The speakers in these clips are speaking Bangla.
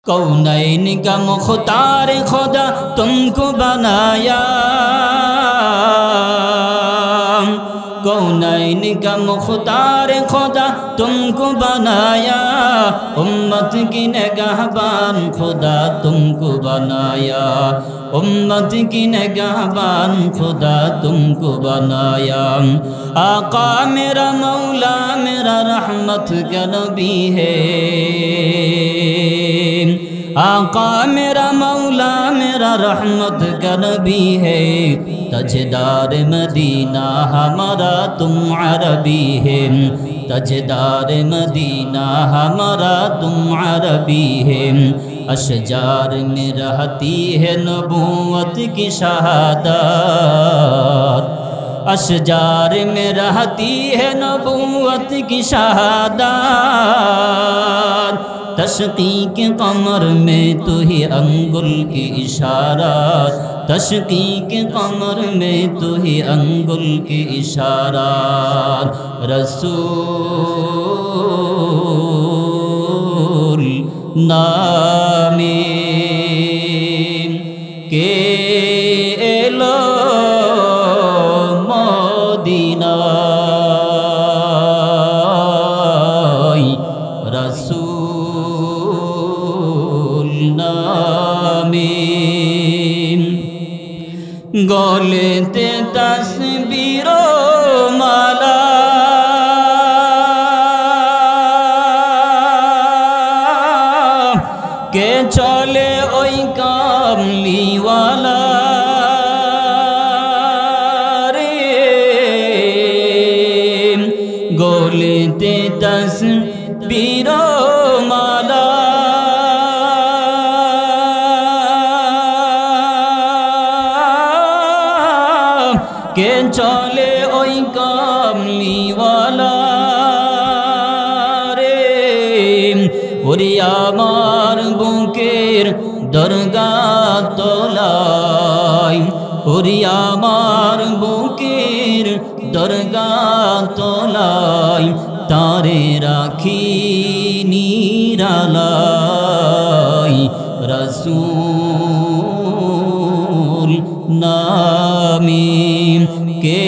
कौनैन का मुख्तार खुदा तुमको बनाया, कौनैन का मुख्तार खुदा तुमको बनाया, उम्मत की निगाहबान खुदा तुमको बनाया, उम्मत की निगाहबान खुदा तुमको बनाया। आका मेरा मौला मेरा रहमत का नबी है, आका मेरा मौला मेरा रहमत का नबी है। तजदार मदीना हमारा तुम अरबी है, तजदार मदीना हमारा तुम अरबी है। अशजार में रहती है नबूवत की शहादत, अशजार में रहती है नबूवत की शहादत। तशकीक कमर में तू ही अंगुल की इशारा, तशकीक कमर में तू ही अंगुल की इशारा। रसूल नामे के एलो मदीना, रसूल नामे गलेते तस्बीरो माला, के चले ओई कामलीवाला रे, गलेते तस्बीरो माला, के चले ओई कामलीवाला रे। ওরে আমার বুকের দরগা তোলাই, ওরে আমার বুকের দরগা তোলাই, তারে রাখি নিরালাই। রসূল নামে কে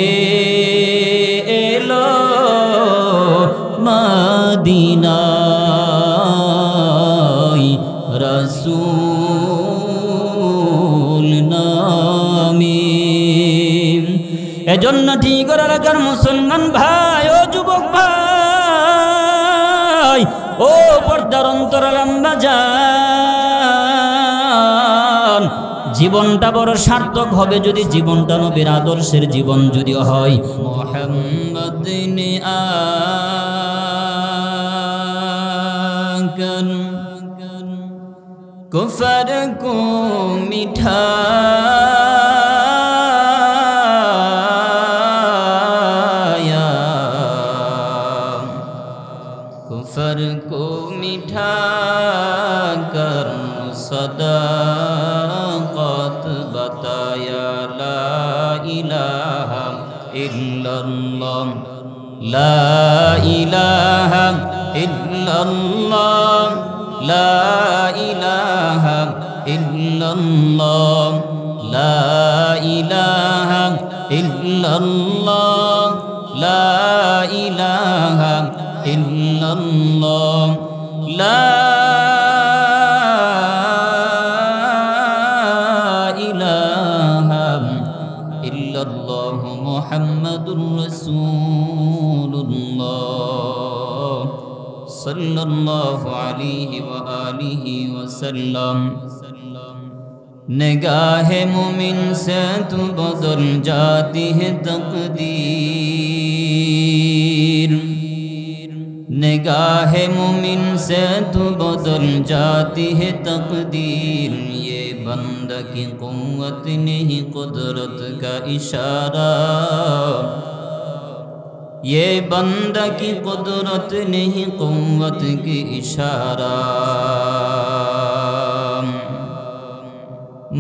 এলো মদিনায়, রসূল নামে। এজন্য ঠিক রাখার মুসলমান ভাই ও যুবক ভাই ও পর্দার অন্তরাল আম্মা জান, জীবনটা বড় সার্থক হবে যদি জীবনটা নবীর আদর্শের জীবন যদি হয়। মুহাম্মদ নে আকন কুফর কো মিঠায়া, कुफर को मिठा कर सदाकत बताया। ला इलाहा इल्लल्लाह, ला इलाहा इल्लल्लाह, ला इलाहा इल्लल्लाह, ला इलाहा इल्लल्लाह, ला इलाहा इल्लल्लाह, ला इलाहा इल्लल्लाह मुहम्मदुर रसूलुल्लाह सल्लल्लाहु अलैहि व आलिहि वसल्लम। निगाहे मुमिन से तू बदल जाती है तकदीर, निगाहे मुमिन से तू बदल जाती है तकदीर। ये बंदा की कुव्वत नहीं कुदरत का इशारा, ये बंदा की कुदरत नहीं कुव्वत की इशारा।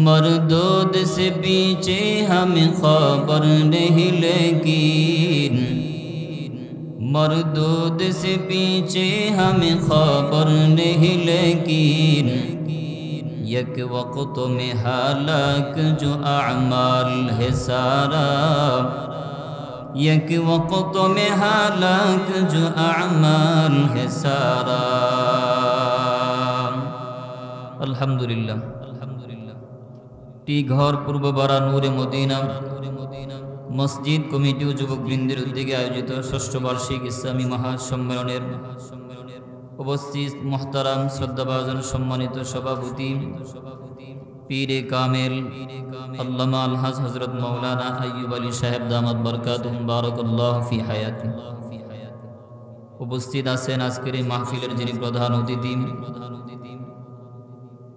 मरदूद से पीछे हमें खबर नहीं लेकिन, मरदूद से पीछे हमें खबर नहीं लेकिन یک وقت میں ہلاک جو اعمال ہے سارا یک وقت میں ہلاک جو اعمال ہے سارا الحمدللہ টি ঘর পূর্ববাড়া নূরে মদিনা মসজিদ কমিটি ও যুবকবৃন্দের উদ্যোগে আয়োজিত ষষ্ঠ বার্ষিক ইসলামী মহাসম্মেলনের উপস্থিত মুহতারাম শ্রদ্ধাভাজন সম্মানিত সভাপতি পীরে কামেল আল্লামা আলহাজ হযরত মাওলানা আইয়ুব আলী সাহেব দামাত বরকাতুহুম বারাকাল্লাহু ফি হায়াতি। উপস্থিত আছেন আজকের এই মাহফিলের যিনি প্রধান অতিথি,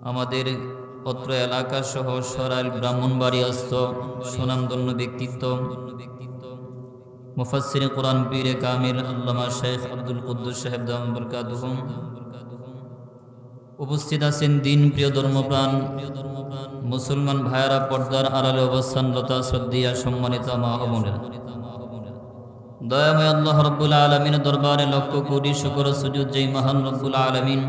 আমাদের অত্র এলাকা সহ সরাইল ব্রাহ্মণবাড়িয়াস্থ সুনামধন্য ব্যক্তিত্ব মুফাসসিরে কোরআন পীরে কামিল আল্লামা শেখ আব্দুল কুদ্দুস সাহেব দামাত বরকাতুহুম। উপস্থিত আছেন দিন প্রিয় ধর্মপ্রাণ মুসলমান ভাইয়েরা, পর্দার আড়ালে অবস্থানরত শ্রদ্ধেয় সম্মানিত মা ও বোনেরা, দয়াময় আল্লাহ রাব্বুল আলামিনের দরবারে লক্ষ কোটি শুকর ও সুজুদ যেই মহান রব্বুল আলামিন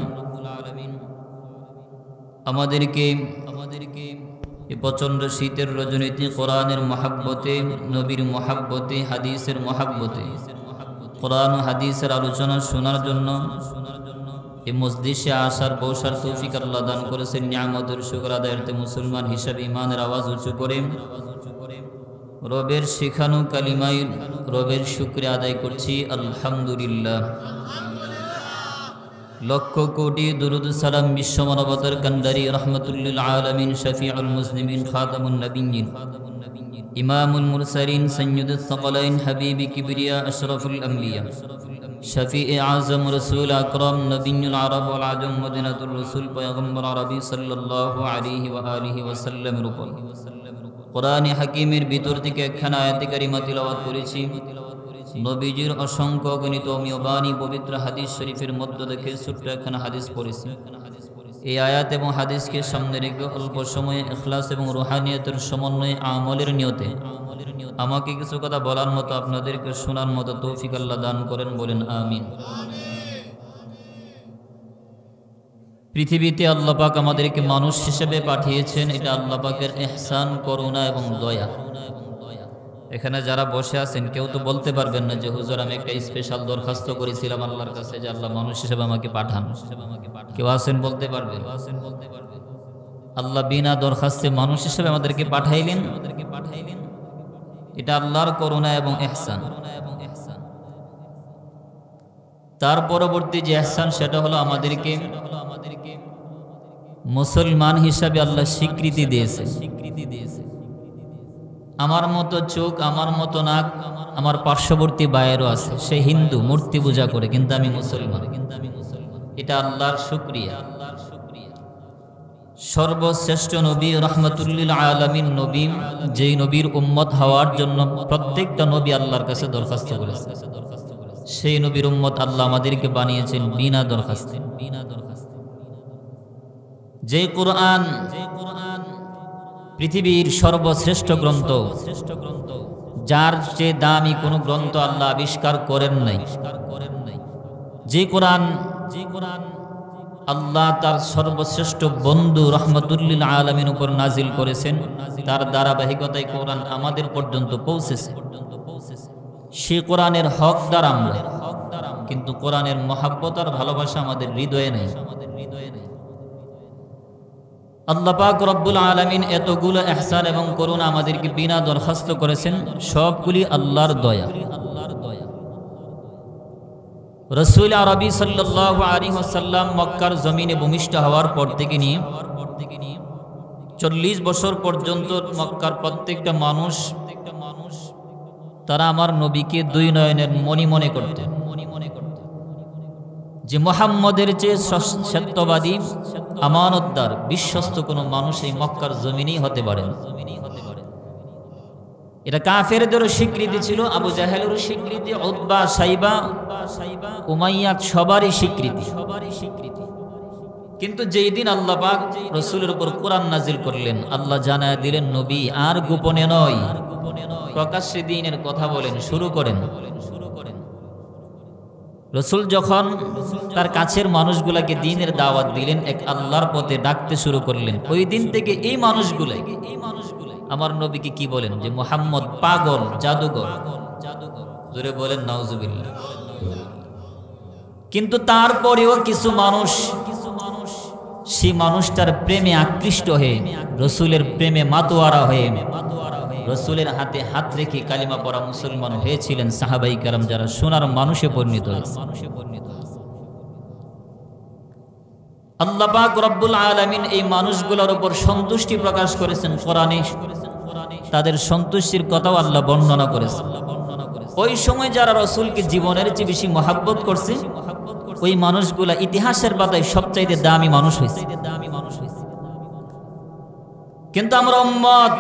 আমাদেরকে এই প্রচণ্ড শীতের রজনীতে কোরআনের মহাব্বতে, নবীর মহাব্বতে, হাদিসের মহাব্বতে কোরআন ও হাদিসের আলোচনা শোনার জন্য এই মজলিসে আসার বসার তৌফিক আল্লাহ দান করেছেন। নিয়ামতের শুকর আদায়ার্থে মুসলমান হিসাবে ইমানের আওয়াজ উঁচু করে রবের শেখানো কালিমায় রবের শুকরিয়া আদায় করছি আলহামদুলিল্লাহ। লক্ষ কোটি দুরুদ সালাম বিশ্ব মানবতার কান্ডারি রহমাতুল্লিল আলামিন শফিউল মুসলিমিন খাতামুন নবিয়্যিন ইমামুল মুরসালিন সাইয়্যিদুস সাকালাইন হাবিবি কিবরিয়া আশরাফুল আমবিয়া শফিঈ আযম রাসূল আকরাম নবিয়্যুল আরব ওয়াল আজম মদিনাতুর রাসূল পয়গম্বর আরবি সাল্লাল্লাহু আলাইহি ওয়া আলিহি ওয়াসাল্লামের উপর কোরআনে হাকিমের ভিতর থেকে একখানা আয়াতে কারিমা তিলাওয়াত করেছি। নবীজির অসংখ্য গণিত বাণী পবিত্র হাদিস শরীফের মধ্য থেকে ছোট্ট একখানা হাদিস পড়েছি। এই আয়াত এবং হাদিসকে সামনে রেখে অল্প সময়ে ইখলাস এবং রুহানিয়তের সমন্বয়ে আমলের নিয়তে আমাকে কিছু কথা বলার মতো, আপনাদেরকে শোনার মতো তৌফিক আল্লাহ দান করেন, বলেন আমিন। পৃথিবীতে আল্লাহ পাক আমাদেরকে মানুষ হিসেবে পাঠিয়েছেন, এটা আল্লাহ পাকের ইহসান, করুণা এবং দয়া। এখানে যারা বসে আছেন কেউ তো বলতে পারবেন না যে হুজুর আমি একটা স্পেশাল দরখাস্ত করেছিলাম আল্লাহর কাছে যে আল্লাহ মানুষ হিসেবে আমাকে পাঠান। কেউ আছেন বলতে পারবেন? আল্লাহ বিনা দরখাস্তে মানুষ হিসেবে আমাদেরকে পাঠাইলেন, এটা আল্লাহর করুণা এবং ইহসান। তার পরবর্তী যে ইহসান সেটা হলো আমাদেরকে মুসলমান হিসাবে আল্লাহ স্বীকৃতি দিয়েছে। আমার মতো চোখ, আমার মতো নাক আমার পার্শ্ববর্তী ভাইয়েরও আছে, সে হিন্দু, মূর্তি পূজা করে, কিন্তু আমি মুসলমান। এটা আল্লাহর শুকরিয়া। সর্বশ্রেষ্ঠ নবী রহমাতুল্লিল আলামিন নবী, যেই নবীর উম্মত হওয়ার জন্য প্রত্যেকটা নবী আল্লাহর কাছে দরখাস্ত করেছে, সেই নবীর উম্মত আল্লাহ আমাদেরকে বানিয়েছেন বিনা দরখাস্তে। যে কোরআন পৃথিবীর সর্বশ্রেষ্ঠ গ্রন্থ, যার চেয়ে দামি কোনো গ্রন্থ আল্লাহ আবিষ্কার করেন নাই। যে কোরআন আল্লাহ তার সর্বশ্রেষ্ঠ বন্ধু রহমাতুল্লিল আলামিন উপর নাজিল করেছেন, তার ধারাবাহিকতায় কোরআন আমাদের পর্যন্ত পৌঁছেছে। সে কোরআনের হকদার আমরা, কিন্তু কোরআনের মহাব্বত আর ভালোবাসা আমাদের হৃদয়ে নেই। আল্লাহ পাক রব্বুল আলামিন এতগুলো ইহসান এবং করুণা আমাদেরকে বিনা দরখাস্ত করেছেন, সবগুলি আল্লাহর দয়া। রাসূল আরবি সাল্লাল্লাহু আলাইহি ওয়াসাল্লাম মক্কার জমিনে ভূমিষ্ঠ হওয়ার পর থেকে নিয়ে 40 বছর পর্যন্ত মক্কার প্রত্যেকটা মানুষ তারা আমার নবীকে দুই নয়নের মণি মনে করতেন, যে মুহাম্মদের চেয়ে সত্যবাদী, আমানতদার, বিশ্বস্ত কোনো মানুষ এই মক্কার জমিনেই হতে পারেন। এটা কাফেরদেরও স্বীকৃতি ছিল, আবু জাহেলেরও স্বীকৃতি, উতবা, সাইবা, উমাইয়া সবারই স্বীকৃতি। কিন্তু যেই দিন আল্লাহ পাক রাসূলের উপর কোরআন নাজিল করলেন, আল্লাহ জানায় দিলেন নবী আর গোপনে নয়, প্রকাশ্যে দ্বীনের কথা বলেন, শুরু করেন। রসুল যখন তার কাছের মানুষগুলাকে দ্বীনের দাওয়াত দিলেন, এক আল্লাহর পথে ডাকতে শুরু করলেন, ওই দিন থেকে এই মানুষগুলাই আমার নবীকে কি বলেন? যে মুহাম্মদ পাগল, জাদুঘর। জোরে বলেন নাউজুবিল্লাহ। কিন্তু তারপরেও কিছু মানুষ সেই মানুষটার প্রেমে আকৃষ্ট হয়ে, রসুলের প্রেমে মাতোয়ারা হয়ে, রসুলের হাতে হাত রেখে কালিমা পড়া মুসলমান হয়েছিলেন সাহাবাই কেরাম, যারা সোনার মানুষে পরিণত হয়েছে। আল্লাহ পাক রব্বুল আলামিন এই মানুষগুলোর উপর সন্তুষ্টি প্রকাশ করেছেন কোরআনে। তাদের সন্তুষ্টির কথাও আল্লাহ বর্ণনা করেছেন। ওই সময় যারা রসুলকে জীবনের চেয়ে বেশি মহাব্বত করছে, ওই মানুষগুলা ইতিহাসের পাতায় সবচাইতে দামি মানুষ হয়েছে। কিন্তু আমরা উম্মত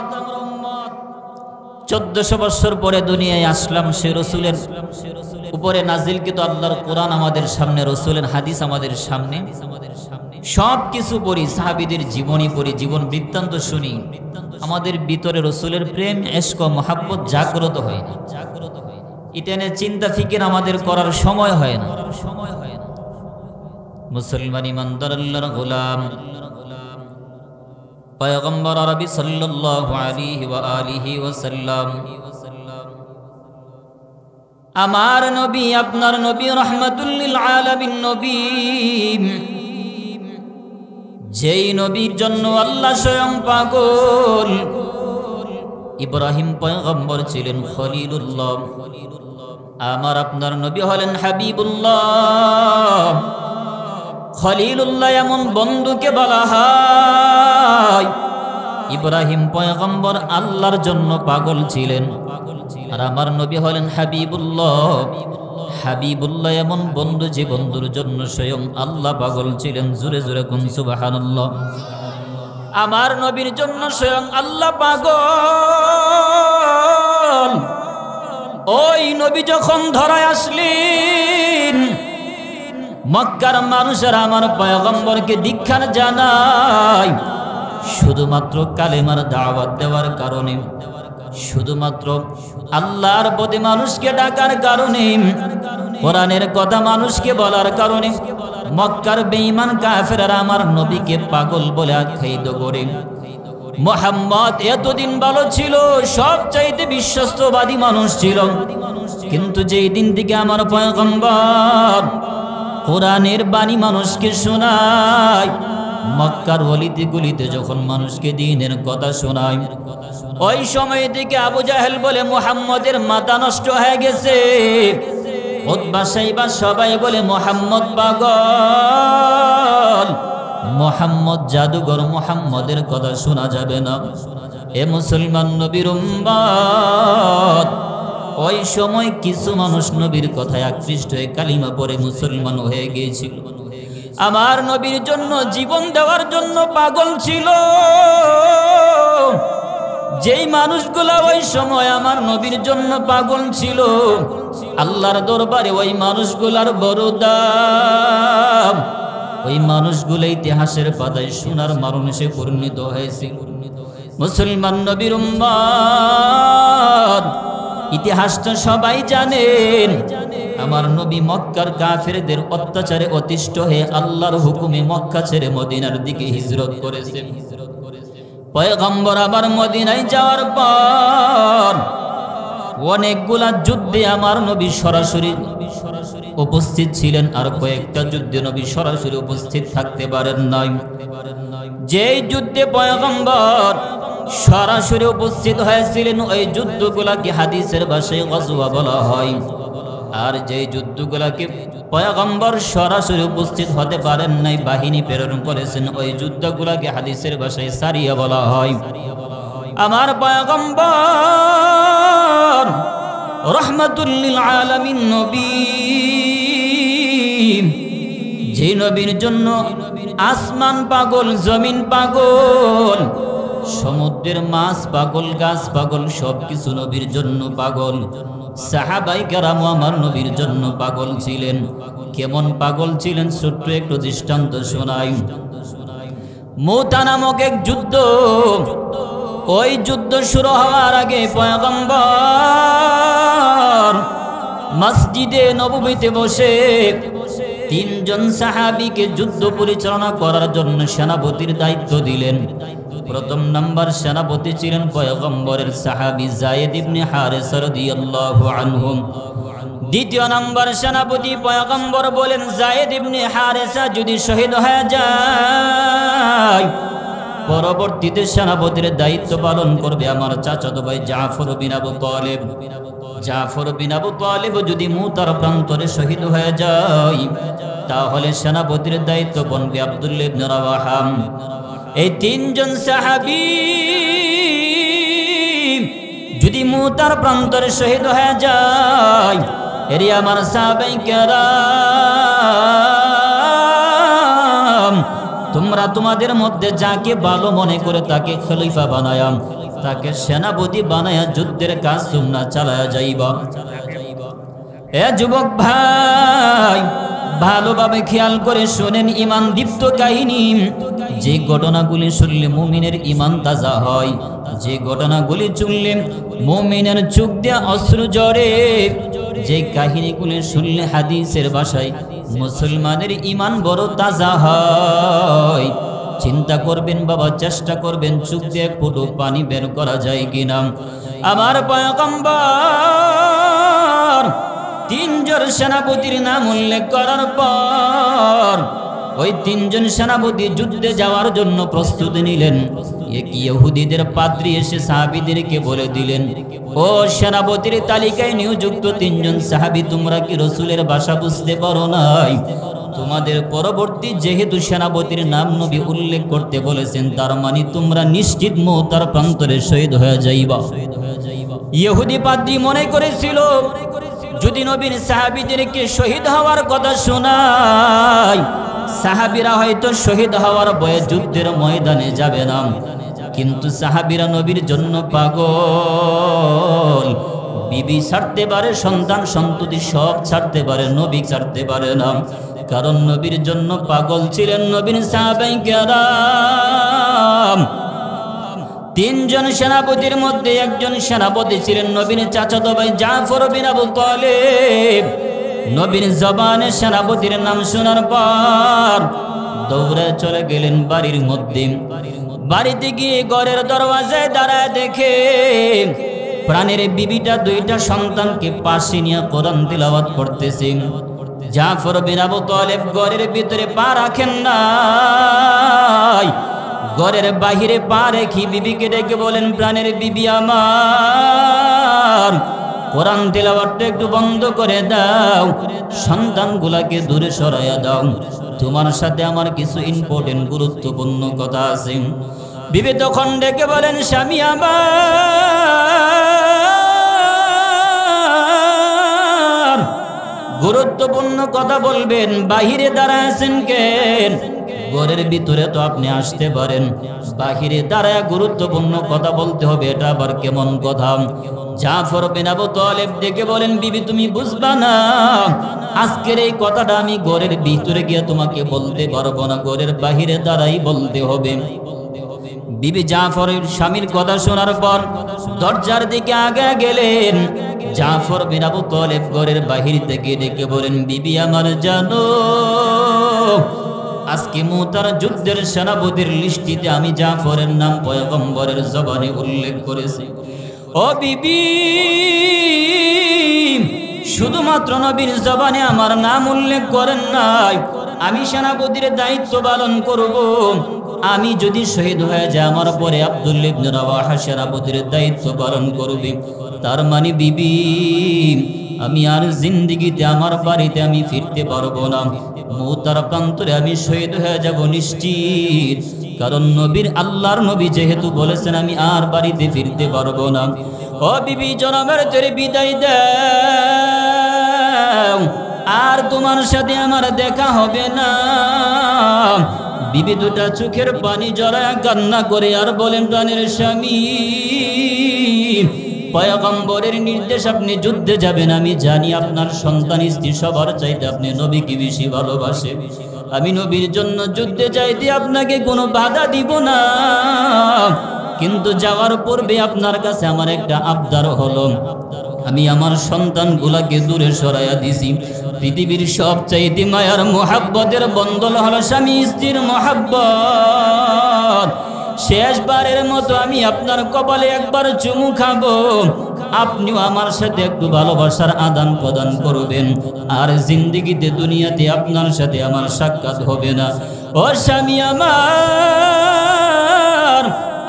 1400 বছর পরে দুনিয়ায় আসলাম, সে রসুলের উপরে নাজিলকৃত আল্লাহর কোরআন আমাদের সামনে, রসুলের হাদিস আমাদের সামনে, সব কিছু পড়ি, সাহাবীদের জীবনী পড়ি, জীবন বৃত্তান্ত শুনি, আমাদের ভিতরে রসুলের প্রেম, ইশক, মহাব্বত জাগ্রত হয় না। এটা নিয়ে চিন্তা ফিকির আমাদের করার সময় হয় না। মুসলমান ইমানদার আল্লাহর গোলাম পয়গম্বর আরবি সাল্লাল্লাহু আলাইহি ওয়া আলিহি ওয়াসাল্লাম, আমার নবী, আপনার নবী, রাহমাতুল লিল আলামিন নবী, যেই নবীর জন্য আল্লাহ স্বয়ং পাগল। ইব্রাহিম পয়গম্বর ছিলেন খলিলুল্লাহ, আমার আপনার নবী হলেন হাবিবুল্লাহ। খলিলুল্লাহ এমন বন্ধুকে বলা হয়। ইব্রাহিম পয়গম্বর আল্লাহর জন্য পাগল ছিলেন, আর আমার নবী হলেন হাবিবুল্লাহ। হাবিবুল্লাহ এমন বন্ধু, যে বন্ধুর জন্য স্বয়ং আল্লাহ পাগল ছিলেন। জোরে জোরে কোন সুবহানাল্লাহ। আমার নবীর জন্য স্বয়ং আল্লাহ পাগল। ওই নবী যখন ধরায় আসলেন, মক্কার মানুষেরা আমার পয়গম্বরকে দীক্ষা জানায় শুধুমাত্র কালেমার দাওয়াত দেওয়ার কারণে, শুধুমাত্র আল্লাহর পথে মানুষকে ডাকার কারণে, কোরআনের কথা মানুষকে বলার কারণে মক্কার বেঈমান কাফেররা আমার নবীকে পাগল বলে আখ্যায়িত করে। মুহাম্মদ এতদিন ভালো ছিল, সবচাইতে বিশ্বস্তবাদী মানুষ ছিল, কিন্তু যেই দিন থেকে আমার পয়গম্বর কোরআনের বাণী মানুষকে শোনায়, মক্কার অলিতে গলিতে যখন মানুষকে দ্বীনের কথা শোনায়, ওই সময় থেকে আবু জাহেল বলে মুহাম্মদের মাথা নষ্ট হয়ে গেছে। উতবা সাইবা সবাই বলে মুহাম্মদ পাগল, মুহাম্মদ জাদুঘর, মুহাম্মদের কথা শোনা যাবে না। এ মুসলমান নবীর উম্মত, ওই সময় কিছু মানুষ নবীর কথায় আকৃষ্ট হয়ে কালিমা পড়ে মুসলমান হয়ে গিয়েছিল। আমার নবীর জন্য জীবন দেওয়ার জন্য পাগল ছিল। যেই মানুষগুলা ওই সময় আমার নবীর জন্য পাগল ছিল, আল্লাহর দরবারে ওই মানুষগুলার বড় দাম। ওই মানুষগুলো ইতিহাসের পাতায় সোনার মানুষে পরিণত হয়েছে। মুসলমান নবীর উম্মত, ইতিহাসটা সবাই জানেন। আমার নবী মক্কার কাফেরদের অত্যাচারে অতিষ্ঠ হয়ে আল্লাহর হুকুমে মক্কা ছেড়ে মদিনার দিকে হিজরত করেছেন। পয়গম্বর আবার মদিনায় যাওয়ার পর অনেকগুলা যুদ্ধে আমার নবী সরাসরি উপস্থিত ছিলেন, আর কয়েকটা যুদ্ধে নবী সরাসরি উপস্থিত থাকতে পারেন নাই। যেই যুদ্ধে পয়গম্বর সরাসরি উপস্থিত হয়েছিলেন, ওই যুদ্ধগুলাকে হাদিসের ভাষায় গজওয়া বলা হয়। আর যেই যুদ্ধগুলাকে পয়গম্বর সরাসরি উপস্থিত হতে পারেন নাই, বাহিনী প্রেরণ করেছেন, ওই যুদ্ধগুলাকে হাদিসের ভাষায় সারিয়া বলা হয়। আমার পয়গম্বর রাহমাতুল লিল আলামিন নবী, যে নবীর জন্য আসমান পাগল, জমিন পাগল, সমুদ্রের মাছ পাগল, গাছ পাগল, সবকিছু নবীর জন্য পাগল। সাহাবাই কেরাম আমার নবীর জন্য পাগল ছিলেন। কেমন পাগল ছিলেন ছোট্ট একটু দৃষ্টান্ত শোনাই। মুতা নামক এক যুদ্ধ, ওই যুদ্ধ শুরু হওয়ার আগে পয়গম্বর মসজিদে নববীতে বসে তিনজন সাহাবীকে যুদ্ধ পরিচালনা করার জন্য সেনাপতির দায়িত্ব দিলেন। প্রথম নাম্বার সেনাপতি ছিলেন পয়গম্বরের সাহাবী যায়েদ ইবনে হারেসা রাদিয়াল্লাহু আনহু। দ্বিতীয় নাম্বার সেনাপতি পয়গম্বর বলেন, যায়েদ ইবনে হারেসা যদি শহীদ হয়ে যায়, পরবর্তীতে সেনাপতির দায়িত্ব পালন করবে আমার চাচাতো ভাই জাফর বিন আবু তালেব। জাফর বিন আবু তালেব যদি মুতার প্রান্তরে শহীদ হয়ে যায়, তাহলে সেনাপতির দায়িত্ব বনবে আব্দুল্লাহ ইবনে রাওয়াহা। এই তিনজন সাহাবী যদি মুতার প্রান্তরে শহীদ হয়ে যায়, এরি আমার সাহাবায়ে কেরাম, তোমরা তোমাদের মধ্যে যাকে ভালো মনে করে তাকে খলিফা বানায়া, তাকে সেনাপতি বানায়া যুদ্ধের কাজ তোমরা চালায়া যাইবা। এ যুবক ভাই, ভালোভাবে খেয়াল করে শোনেন ঈমান দীপ্ত কাহিনী। যে ঘটনাগুলি শুনলে মুমিনের ঈমান তাজা হয়, যে ঘটনাগুলি শুনলে মুমিনের চোখ দিয়ে অশ্রু ঝরে, যে কাহিনীগুলি শুনলে হাদিসের ভাষায় মুসলমানের ঈমান বড় তাজা হয়। চিন্তা করবেন বাবা, চেষ্টা করবেন চোখ দিয়ে একটু পানি বের করা যায় কিনা। আমার পয়গম্বর তিনজন সেনাপতির নাম উল্লেখ করার পর ওই তিনজন সেনাপতি যুদ্ধে যাওয়ার জন্য প্রস্তুতি নিলেন। এক ইহুদিদের পাদ্রী এসে সাহাবীদেরকে বলে দিলেন, ও সেনাপতির তালিকায় নিযুক্ত তিনজন সাহাবী, তোমরা কি রাসূলের ভাষা বুঝতে পারো নাই? তোমাদের পরবর্তী যেহেতু সেনাপতির নাম নবী উল্লেখ করতে বলেছেন, তার মানে তোমরা নিশ্চিত মুতার প্রান্তরে শহীদ হয়ে যাইবা। ইহুদি পাদ্রী মনে করেছিল, যদি নবীর সাহাবীদেরকে শহীদ হওয়ার কথা শোনায়, সাহাবীরা হয়তো শহীদ হওয়ার ভয়ে যুদ্ধের ময়দানে যাবে না। কিন্তু সাহাবীরা নবীর জন্য পাগল। বিবি ছাড়তে পারে, সন্তান সন্ততি সব ছাড়তে পারে, নবী ছাড়তে পারে না। কারণ নবীর জন্য পাগল ছিলেন নবীর সাহাবায়ে কেরাম। তিনজন সেনাপতির মধ্যে একজন সেনাপতি ছিলেন নবীর চাচাতো ভাই জাফর বিন আবু তালেব। নবীর জবানে সেনাপতির নাম শোনার পর দৌড়ে চলে গেলেন বাড়ির মধ্যে। বাড়িতে গিয়ে ঘরের দরওয়াজায় দাঁড়ায় দেখে প্রাণের বিবিটা দুইটা সন্তানকে পাশে নিয়ে কোরআন তিলাওয়াত করতেছে। জাফর বিন আবু তালেব ঘরের ভিতরে পা রাখেন নাই, ঘরের বাহিরে পা রেখে বিবিকে ডেকে বলেন, প্রাণের বিবি আমার, কোরআন তিলাওয়াতটা একটু বন্ধ করে দাও, সন্তানগুলাকে দূরে সরাইয়া দাও, তোমার সাথে আমার কিছু ইম্পর্টেন্ট গুরুত্বপূর্ণ কথা আছে। বিবি তখন ডেকে বলেন, স্বামী আমার, গুরুত্বপূর্ণ কথা বলবেন, বাহিরে দাঁড়ায় আছেন কেন? ঘরের ভিতরে তো আপনি আসতে পারেন, বাহিরে দাঁড়ায় গুরুত্বপূর্ণ কথা বলতে হবে, এটা আবার কেমন কথা? জাফর বিন আবু তালেব ডেকে বলেন, বিবি তুমি বুঝবা না, আজকের এই কথাটা আমি ঘরের ভিতরে গিয়ে তোমাকে বলতে পারবো না, ঘরের বাহিরে দাঁড়াই বলতে হবে। বিবি জাফরের স্বামীর কথা শোনার পর দরজার দিকে আগে গেলেন। জাফর বিন আবু তালেব ঘরের বাহির থেকে ডেকে বলেন, বিবি আমার, জানো আজকে মুতার যুদ্ধের সেনাপতির লিস্টিতে আমি জাফরের নাম পয়গম্বরের জবানে উল্লেখ করেছি। ও বিবি, শুধুমাত্র নবীর জবানে আমার নাম উল্লেখ করেন নাই, আমি সেনাপতির দায়িত্ব পালন করব। আমি যদি শহীদ হয়ে যাই, আমার পরে আব্দুল্লাহ ইবনে রাওয়াহা সেনাপতির দায়িত্ব পালন করবে। তার মানে বিবি, আমি আর জিন্দেগিতে আমার বাড়িতে আমি ফিরতে পারবো না, মুতার প্রান্তরে আমি শহীদ হয়ে যাব নিশ্চিত। কারণ নবীর, আল্লাহর নবী যেহেতু বলেছেন আমি আর বাড়িতে ফিরতে পারবো না। ও বিবি, জনমের তোরে বিদায় দাও, আর তোমার সাথে আমার দেখা হবে না। বিবি দুটা চোখের পানি জড়ায় কান্না করে আর বলেন, প্রাণের স্বামী, পয়গম্বরের নির্দেশ আপনি যুদ্ধে যাবেন, আমি জানি আপনার সন্তান স্ত্রী সবার চাইতে আপনি নবীকে বেশি ভালোবাসে। আমি নবীর জন্য যুদ্ধে যাইতে আপনাকে কোনো বাধা দিব না, কিন্তু যাওয়ার পূর্বে আপনার কাছে আমার একটা আবদার হলো, আমি আমার সন্তানগুলাকে দূরে সরাইয়া দিছি। পৃথিবীর সবচাইতে মায়ার মোহাব্বতের বন্ধন হলো স্বামী স্ত্রীর মোহাব্বত। শেষবারের মতো আমি আপনার কপালে একবার চুমু খাবো, আপনিও আমার সাথে একটু ভালোবাসার আদান প্রদান করবেন। আর জিন্দেগিতে দুনিয়াতে আপনার সাথে আমার সাক্ষাৎ হবে না। ও স্বামী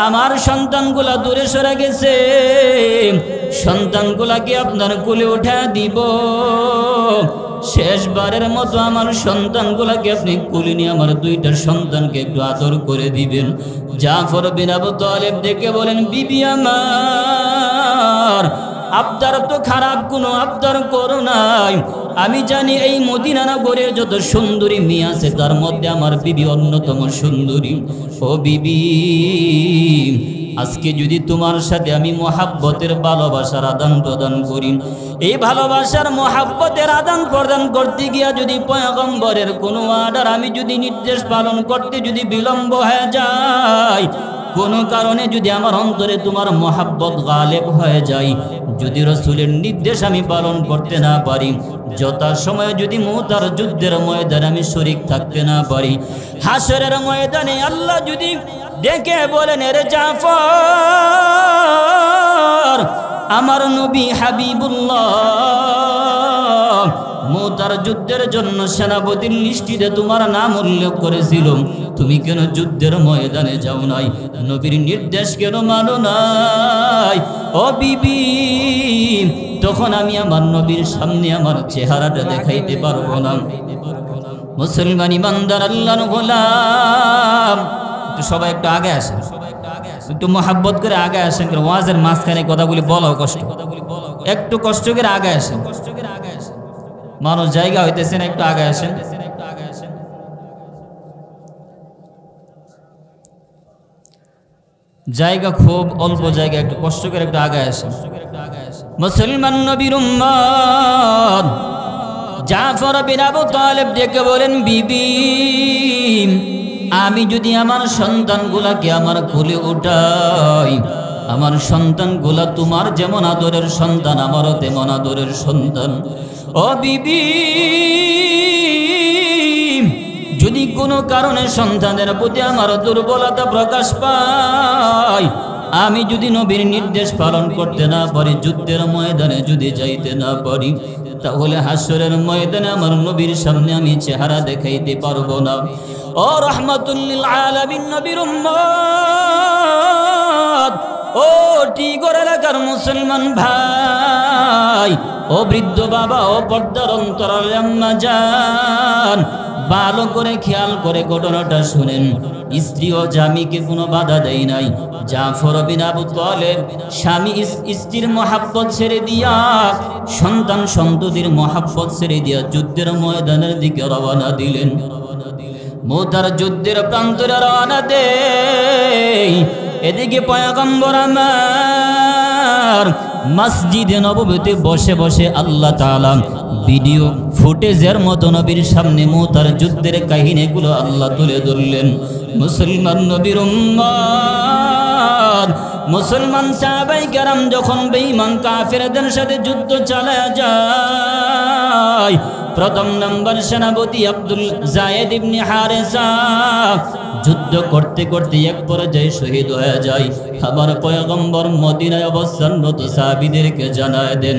আমার সন্তানগুলা দূরে সরে গেছে, সন্তানগুলাকে আপনার কোলে উঠা দিব। শেষবারের মতো আমার সন্তানগুলাকে আপনি কোলে নিয়ে আমার দুইটা সন্তানকে একটু আদর করে দিবেন। জাফর বিন আবু তালেব ডেকে বলেন, বিবি আমার, আবদার তো খারাপ কোনো আবদার করো নাই। আমি জানি এই মদিনা নগরের যত সুন্দরী মেয়ে আছে তার মধ্যে আমার বিবি অন্যতম সুন্দরী। ও বিবি, আজকে যদি তোমার সাথে আমি মোহাব্বতের ভালোবাসার আদান প্রদান করি, এই ভালোবাসার মোহাব্বতের আদান প্রদান করতে গিয়া যদি পয়গম্বরের কোনো অর্ডার আমি যদি নির্দেশ পালন করতে যদি বিলম্ব হয়ে যায়, কোনো কারণে যদি আমার অন্তরে তোমার মোহাব্বত গালেব হয়ে যায়, যদি রাসূলের নির্দেশ আমি পালন করতে না পারি, যথাসময়ে যদি মুতার যুদ্ধের ময়দানে আমি শরীক থাকতে না পারি, হাসরের ময়দানে আল্লাহ যদি ডেকে বলেন, এর জাফর, আমার নবী হাবিবুল্লাহ মুতার যুদ্ধের জন্য সেনাপতির লিস্টিতে তোমার নাম উল্লেখ করেছিল, তুমি কেন যুদ্ধের ময়দানে যাও নাই? নবীর নির্দেশ কেন মানো নাই? ও বিবি, তখন আমি আমার নবীর সামনে আমার চেহারাটা দেখাইতে পারবো না। মুসলমান ইমানদার আল্লাহর গোলাম, সবাই একটু আগে আসেন, একটু মোহাব্বত করে আগে আসেন। ওয়াজের মাঝখানে কথাগুলি বলাও কষ্ট, একটু কষ্ট করে আগে আসেন। মানুষ জায়গা হইতেছেন, একটু আগে আসেন। জায়গা খুব অল্প জায়গা, একটু কষ্ট করে একটু আগে আসেন। মুসলমান নবীর উম্মত জাফর বিন আবু তালেব ডেকে বলেন, বিবি, আমি যদি আমার সন্তানগুলাকে আমার কোলে উঠাই, আমার সন্তানগুলা তোমার যেমন আদরের সন্তান, আমারও তেমন আদরের সন্তান। ও বিবি, যদি কোনো কারণে সন্তানের প্রতি আমার দুর্বলতা প্রকাশ পায়, আমি যদি নবীর নির্দেশ পালন করতে না পারি, যুদ্ধের ময়দানে যদি যাইতে না পারি, তাহলে হাসরের ময়দানে আমার নবীর সামনে আমি চেহারা দেখাইতে পারবো না। ও রহমাতুল লিল আলামিন নবীর উম্মত, ও টিগর এলাকার মুসলমান ভাই, ও বৃদ্ধ বাবা, ও পর্দার অন্তরাল আম্মা জান, ভালো করে খেয়াল করে ঘটনাটা শুনেন। স্ত্রী ও স্বামীকে কোনো বাধা দেয় নাই। জাফর বিন আবু তালেব স্বামী স্ত্রীর মহাব্বত ছেড়ে দিয়া, সন্তান সন্ততির মহাব্বত ছেড়ে দিয়া যুদ্ধের ময়দানের দিকে রওনা দিলেন। মুতার যুদ্ধের প্রান্তরে রওনা দেই, এদিকে পয়গম্বর আমার মসজিদে নববীতে বসে বসে আল্লাহ তাআলা ভিডিও ফুটেজের মতো নবীর সামনে মুতার যুদ্ধের কাহিনীগুলো আল্লাহ তুলে ধরলেন। মুসলমান নবীর উম্মত, মুসলমান সাহাবায়ে কেরাম যখন বেঈমান কাফেরদের সাথে যুদ্ধ চালায়া যায়, প্রথম নম্বর সেনাপতি আব্দুল যায়েদ ইবনে হারেসা যুদ্ধ করতে করতে এক পর্যায়ে শহীদ হয়ে যায়। আমার পয়গম্বর মদিনায় অবস্থানরত সাহাবীদেরকে জানায় দেন,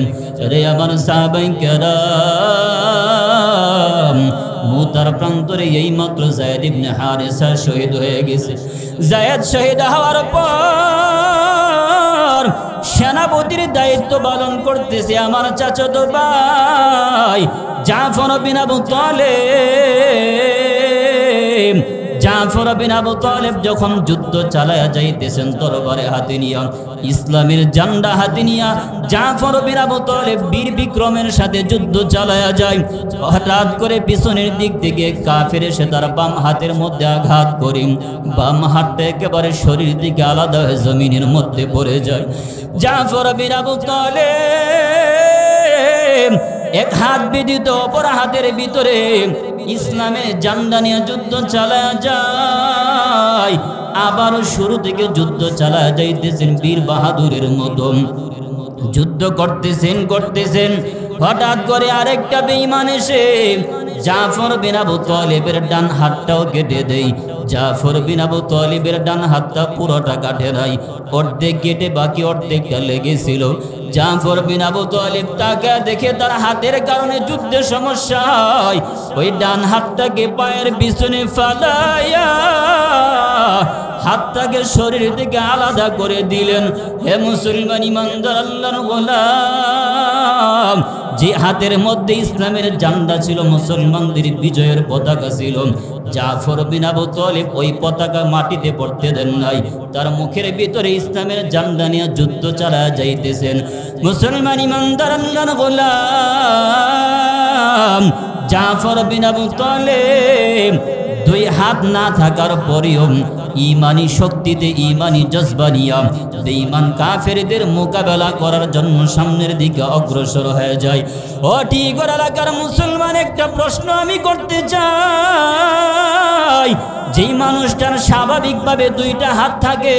রে আমার সাহাবায়ে কেরাম, মুতার প্রান্তরে এই মাত্র যায়েদ ইবনে হারেসা শহীদ হয়ে গেছে। যায়েদ শহীদ হওয়ার পর সেনাপতির দায়িত্ব পালন করতেছে আমার চাচাতো ভাই জাফর বিন আবু তালেব। জাফর বিন আবু তালেব যখন যুদ্ধ চালায়া যাইতেছেন তরবারে হাতে নিয়া, ইসলামের ঝান্ডা হাতে নিয়া জাফর বিন আবু তালেব বীর বিক্রমের সাথে যুদ্ধ চালায়া যায়। হঠাৎ করে পিছনের দিক থেকে কাফের এসে তার বাম হাতের মধ্যে আঘাত করে বাম হাতটা একেবারে শরীর থেকে আলাদা হয়ে জমিনের মধ্যে পড়ে যায়। জাফর বিন আবু তালেব এক হাত ব্যতীত অপর হাতের ভিতরে ইসলামের ঝান্ডা নিয়ে যুদ্ধ চালায়া যায়। আবারও শুরু থেকে যুদ্ধ চালায়া যাইতেছেন বীর বাহাদুরের মতো। যুদ্ধ করতেছেন হঠাৎ করে আরেকটা বেঈমান এসে জাফর বিন আবু তালিবের ডান হাতটাও কেটে দেয়। জাফর বিন আবু তালিবের ডান হাতটা পুরোটা কাটে নাই, অর্ধেক কেটে বাকি অর্ধেকটা লেগেছিল। জাফর বিন আবু তালিব তাকে দেখে তার হাতের কারণে যুদ্ধে সমস্যা হয়, ওই ডান হাতটাকে পায়ের পিছনে ফালাইয়া হাতটাকে শরীর থেকে আলাদা করে দিলেন। হে মুসলমান ইমানদার আল্লাহর গোলাম, যে হাতের মধ্যে ইসলামের ঝান্ডা ছিল, মুসলমানদের বিজয়ের পতাকা ছিল, জাফর বিন আবু তালিব ওই পতাকা মাটিতে পড়তে দেন নাই। তার মুখের ভিতরে ইসলামের ঝান্ডা নিয়ে যুদ্ধ চালায়া যাইতেছেন। মুসলমান ইমানদার আল্লাহর গোলাম, জাফর বিন আবু তালিব দুই হাত না থাকার পরেও ইমানি শক্তিতে, ইমানি জজবা নিয়া বেঈমান কাফেরদের মোকাবেলা করার জন্য সামনের দিকে অগ্রসর হয়ে যায়। ও ঠিক এলাকার মুসলমান, একটা প্রশ্ন আমি করতে চাই। যেই মানুষটার স্বাভাবিকভাবে দুইটা হাত থাকে,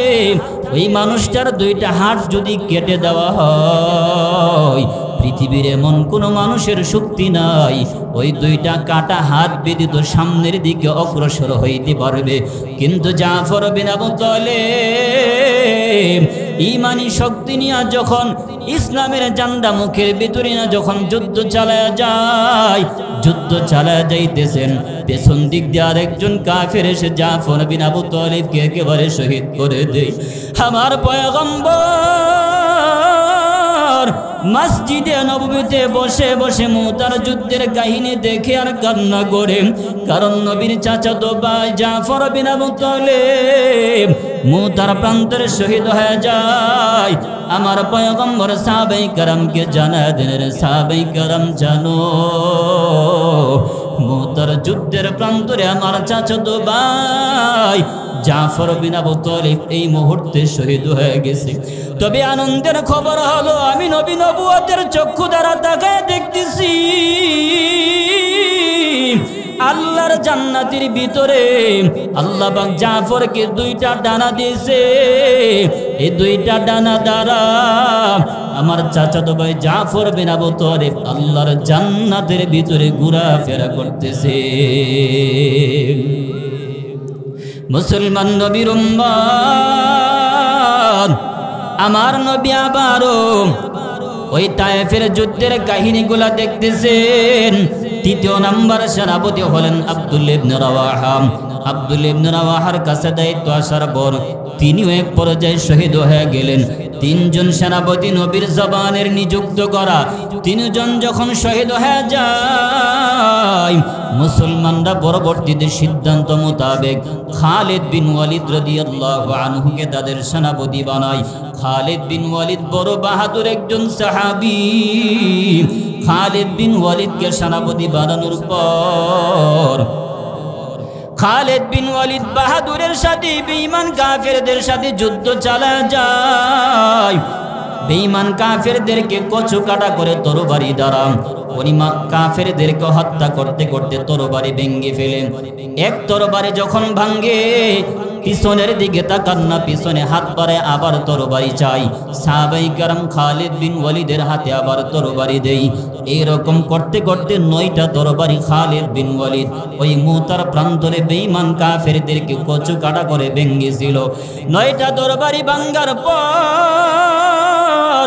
ওই মানুষটার দুইটা হাত যদি কেটে দেওয়া হয়, পৃথিবীর এমন কোন মানুষের শক্তি নাই ওই দুইটা কাটা হাত ব্যতীত সামনের দিকে অগ্রসর হইতে পারবে। কিন্তু জাফর বিন আবু তালিব ইমানি শক্তি নিয়ে যখন ইসলামের ঝান্ডা মুখের ভিতরে না যখন যুদ্ধ চালায়া যাইতেছেন, পেছন দিক দিয়ে আরেকজন কাফের এসে জাফর বিন আবু তালিবকে একেবারে শহীদ করে দেয়। আমার পয়গম্বর মসজিদে নববীতে বসে বসে মুতার যুদ্ধের কাহিনী দেখে আর কান্না করে, কারণ নবীর চাচাতো ভাই জাফর বিন আবু তালিব মুতার প্রান্তরে শহীদ হয়ে যায়। আমার পয়গম্বর সাহাবায়ে কেরামকে জানায় দেন, সাহাবায়ে কেরাম জানো, মুতার যুদ্ধের প্রান্তরে আমার চাচাতো ভাই জাফর বিন আবু তালিব এই মুহূর্তে শহীদ হয়ে গেছে। তবে আনন্দের খবর হলো, আমি নবী নবুয়তের চক্ষু দ্বারা তাকায় দেখতেছি আল্লাহর জান্নাতের ভিতরে আল্লাহ পাক জাফরকে দুইটা ডানা দিয়েছে। এই দুইটা ডানা দ্বারা আমার চাচাতো ভাই জাফর বিন আবু তালিব আল্লাহর জান্নাতের ভিতরে ঘোরাফেরা করতেছে। মুসলমান নবীর উম্মত, আমার নবী আবারও ওই তায়েফের যুদ্ধের কাহিনীগুলা দেখতেছেন। তৃতীয় নাম্বার সেনাপতি হলেন আব্দুল্লাহ ইবনে রাওয়াহা। আব্দুল্লাহ ইবনে রাওয়াহার কাছে দায়িত্ব আসার পর তিনিও এক পর্যায়ে শহীদ হয়ে গেলেন। তিনজন সেনাপতি নবীর জবানের নিযুক্ত করা, তিনজন যখন শহীদ হয়ে যায়, মুসলমানরা পরবর্তীতে সিদ্ধান্ত মোতাবেক খালিদ বিন ওয়ালিদ রাদিয়াল্লাহু আনহুকে তাদের সেনাপতি বানায়। খালিদ বিন ওয়ালিদ বড় বাহাদুর একজন সাহাবী। খালিদ বিন ওয়ালিদকে সেনাপতি বানানোর পর খালিদ বিন ওয়ালিদ বাহাদুরের সাথে বেঈমান কাফেরদের সাথে যুদ্ধ চালায় যায়। বেঈমান কাফেরদেরকে কচু কাটা করে তরবারি দ্বারা পরিমাণ কাফেরদেরকে হত্যা করতে করতে তরবারি ভেঙে ফেলেন। এক তরবারি যখন ভাঙে, পিছনের দিকে তাকান না, পিছনে হাত বাড়ায় আবার তরবারি চাই। সাহাবায়ে কেরাম খালিদ বিন ওয়ালিদের হাতে আবার তরবারি দেই। এইরকম করতে করতে 9টা তরবারি খালিদ বিন ওয়ালিদ ওই মুতার প্রান্তরে বেঈমান কাফেরদেরকে কচু কাটা করে ভেঙেছিল। 9টা তরবারি ভাঙার পর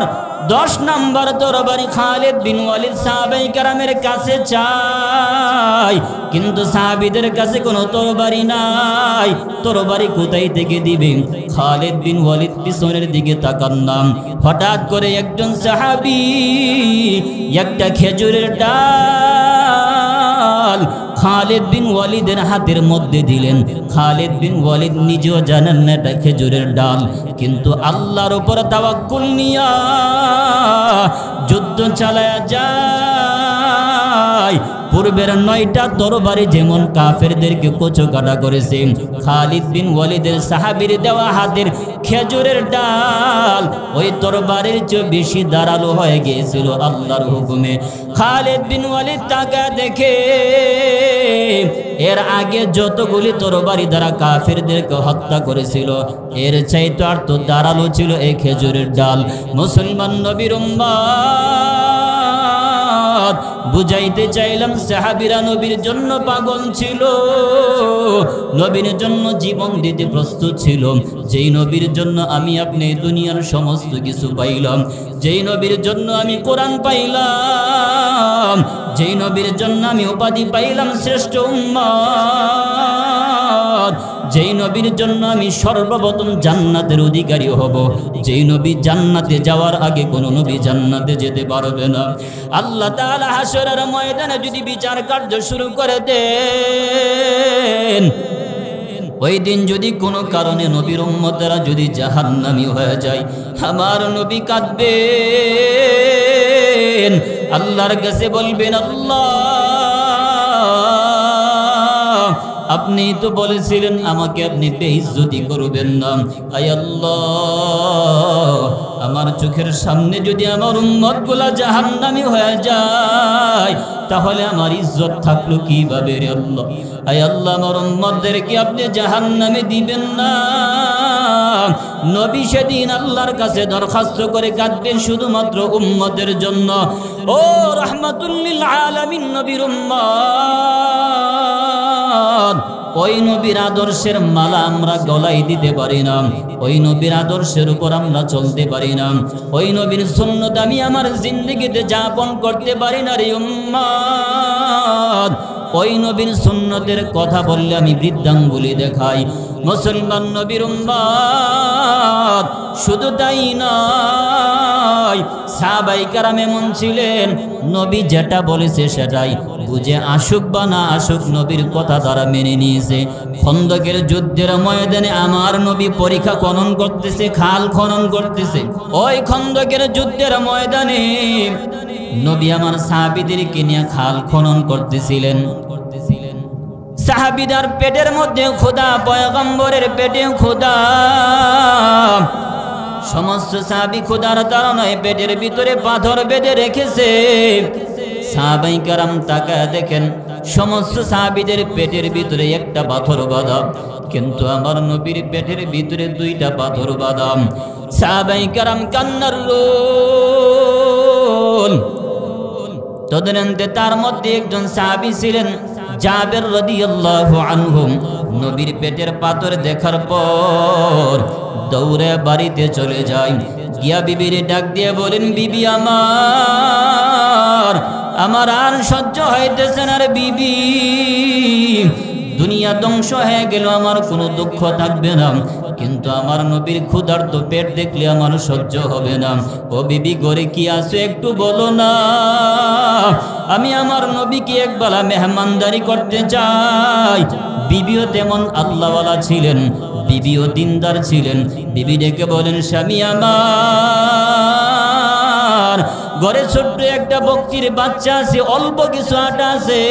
10 নম্বর তরবারি খালিদ বিন ওয়ালিদ সাহাবায়ে কেরামের কাছে চাই, কিন্তু সাহাবীদের কাছে কোনো তরবারি নাই। তরবারি কোথায় থেকে দিবেন? খালিদ বিন ওয়ালিদ পিছনের দিকে তাকান না, হঠাৎ করে একজন সাহাবী একটা খেজুরের ডাল খালিদ বিন ওয়ালিদের হাতের মধ্যে দিলেন। খালিদ বিন ওয়ালিদ নিজেও জানেন না এটা খেজুরের ডাল, কিন্তু আল্লাহর উপর তাওয়াক্কুল নিয়া যুদ্ধ চালায়া যায়। পূর্বের 9টা তরবারি যেমন কাফেরদেরকে কচুকাটা করেছে, খালিদ বিন ওয়ালিদের সাহাবীর দেওয়া হাতের খেজুরের ডাল ওই তরবারির চেয়ে বেশি ধারালো হয়ে গিয়েছিল আল্লাহর হুকুমে। খালিদ বিন ওয়ালিদ তাকে দেখে এর আগে যতগুলি তরবারি দ্বারা কাফেরদেরকে হত্যা করেছিল এর চাইতে আর তো ধারালো ছিল এই খেজুরের ডাল। মুসলমান নবীর উম্মত বুঝাইতে চাইলাম সাহাবীরা নবীর জন্য পাগল ছিল, নবীর জন্য জীবন দিতে প্রস্তুত ছিল। যেই নবীর জন্য আমি আপনি দুনিয়ার সমস্ত কিছু পাইলাম, যেই নবীর জন্য আমি কোরআন পাইলাম, যেই নবীর জন্য আমি উপাধি পাইলাম শ্রেষ্ঠ উম্মত, যেই নবীর জন্য আমি সর্বপ্রথম জান্নাতের অধিকারী হব, যেই নবী জান্নাতে যাওয়ার আগে কোনো নবী জান্নাতে যেতে পারবে না। আল্লাহ তাআলা হাশরের ময়দানে যদি বিচার কার্য শুরু করে দেন, ওই দিন যদি কোনো কারণে নবীর উম্মতেরা যদি জাহান্নামী হয়ে যায়, আমার নবী কাঁদবেন, আল্লাহর কাছে বলবেন, আল্লাহ আপনি তো বলেছিলেন আমাকে আপনি বেইজ্জতি করবেন না। আয় আল্লাহ, আমার চোখের সামনে যদি আমার উম্মতগুলা জাহান্নামী হয়ে যায় তাহলে আমার ইজ্জত থাকলো কিভাবে রে আল্লাহ? আয় আল্লাহ, আমার উম্মতদেরকে আপনি জাহান্নামে দিবেন না। নবী সেদিন আল্লাহর কাছে দরখাস্ত করে কাঁদবেন শুধুমাত্র উম্মতের জন্য। ও রাহমাতুল লিল আলামিন নবীর উম্মত, ওই নবীর আদর্শের মালা আমরা গলায় দিতে পারি না, ওই নবীর আদর্শের উপর আমরা চলতে পারি না, ওই নবীর সুন্নাত আমি আমার জিন্দেগিতে যাপন করতে পারি না রে উম্মত। ওই নবীর সুন্নতের কথা বললে আমি বৃদ্ধাঙ্গুলি দেখাই। মুসলমান নবীর উম্মত, শুধু তাই নয়, সাহাবায়ে কেরাম এমন ছিলেন নবী যেটা বলেছে সেটাই বুঝে আসুক বা না আসুক নবীর কথা তারা মেনে নিয়েছে। খন্দকের যুদ্ধের ময়দানে আমার নবী পরীক্ষা খনন করতেছে, খাল খনন করতেছে। ওই খন্দকের যুদ্ধের ময়দানে নবী আমার সাহাবীদেরকে নিয়ে খাল খনন করতেছিলেন। সাহাবীদের পেটের মধ্যে খোদা, পয়গম্বরের পেটে খোদা, সমস্ত সাহাবী খোদার তাড়নায় পেটের ভিতরে পাথর বেঁধে রেখেছে। সাহাবায়ে কেরাম তাকায় দেখেন সমস্ত সাহাবীদের পেটের ভিতরে একটা পাথর বাঁধা, কিন্তু আমার নবীর পেটের ভিতরে 2টা পাথর বাঁধা। সাহাবায়ে কেরাম কান্নার রোল। তদনন্তে তার মধ্যে একজন সাহাবী ছিলেন জাবের রাদিয়াল্লাহু আনহু। নবীর পেটের পাথর দেখার পর দৌড়ে বাড়িতে চলে যায়, গিয়া বিবির ডাক দিয়ে বলেন, বিবি আমার আর সহ্য হইতেছে না রে বিবি, দুনিয়া ধ্বংস হয়ে গেল, আমার কোনো দুঃখ থাকবে না, কিন্তু আমার নবীর ক্ষুধার্ত পেট দেখলে আমার সহ্য হবে না। ও বিবি, ঘরে কি আছে একটু বলো না, আমি আমার নবীকে একবেলা মেহমানদারি করতে চাই। বিবিও তেমন আল্লাহওয়ালা ছিলেন, বিবিও দিনদার ছিলেন। বিবি ডেকে বলেন, স্বামী আমার, ঘরে ছোট্ট একটা বকরির বাচ্চা আছে, অল্প কিছু আটা আছে,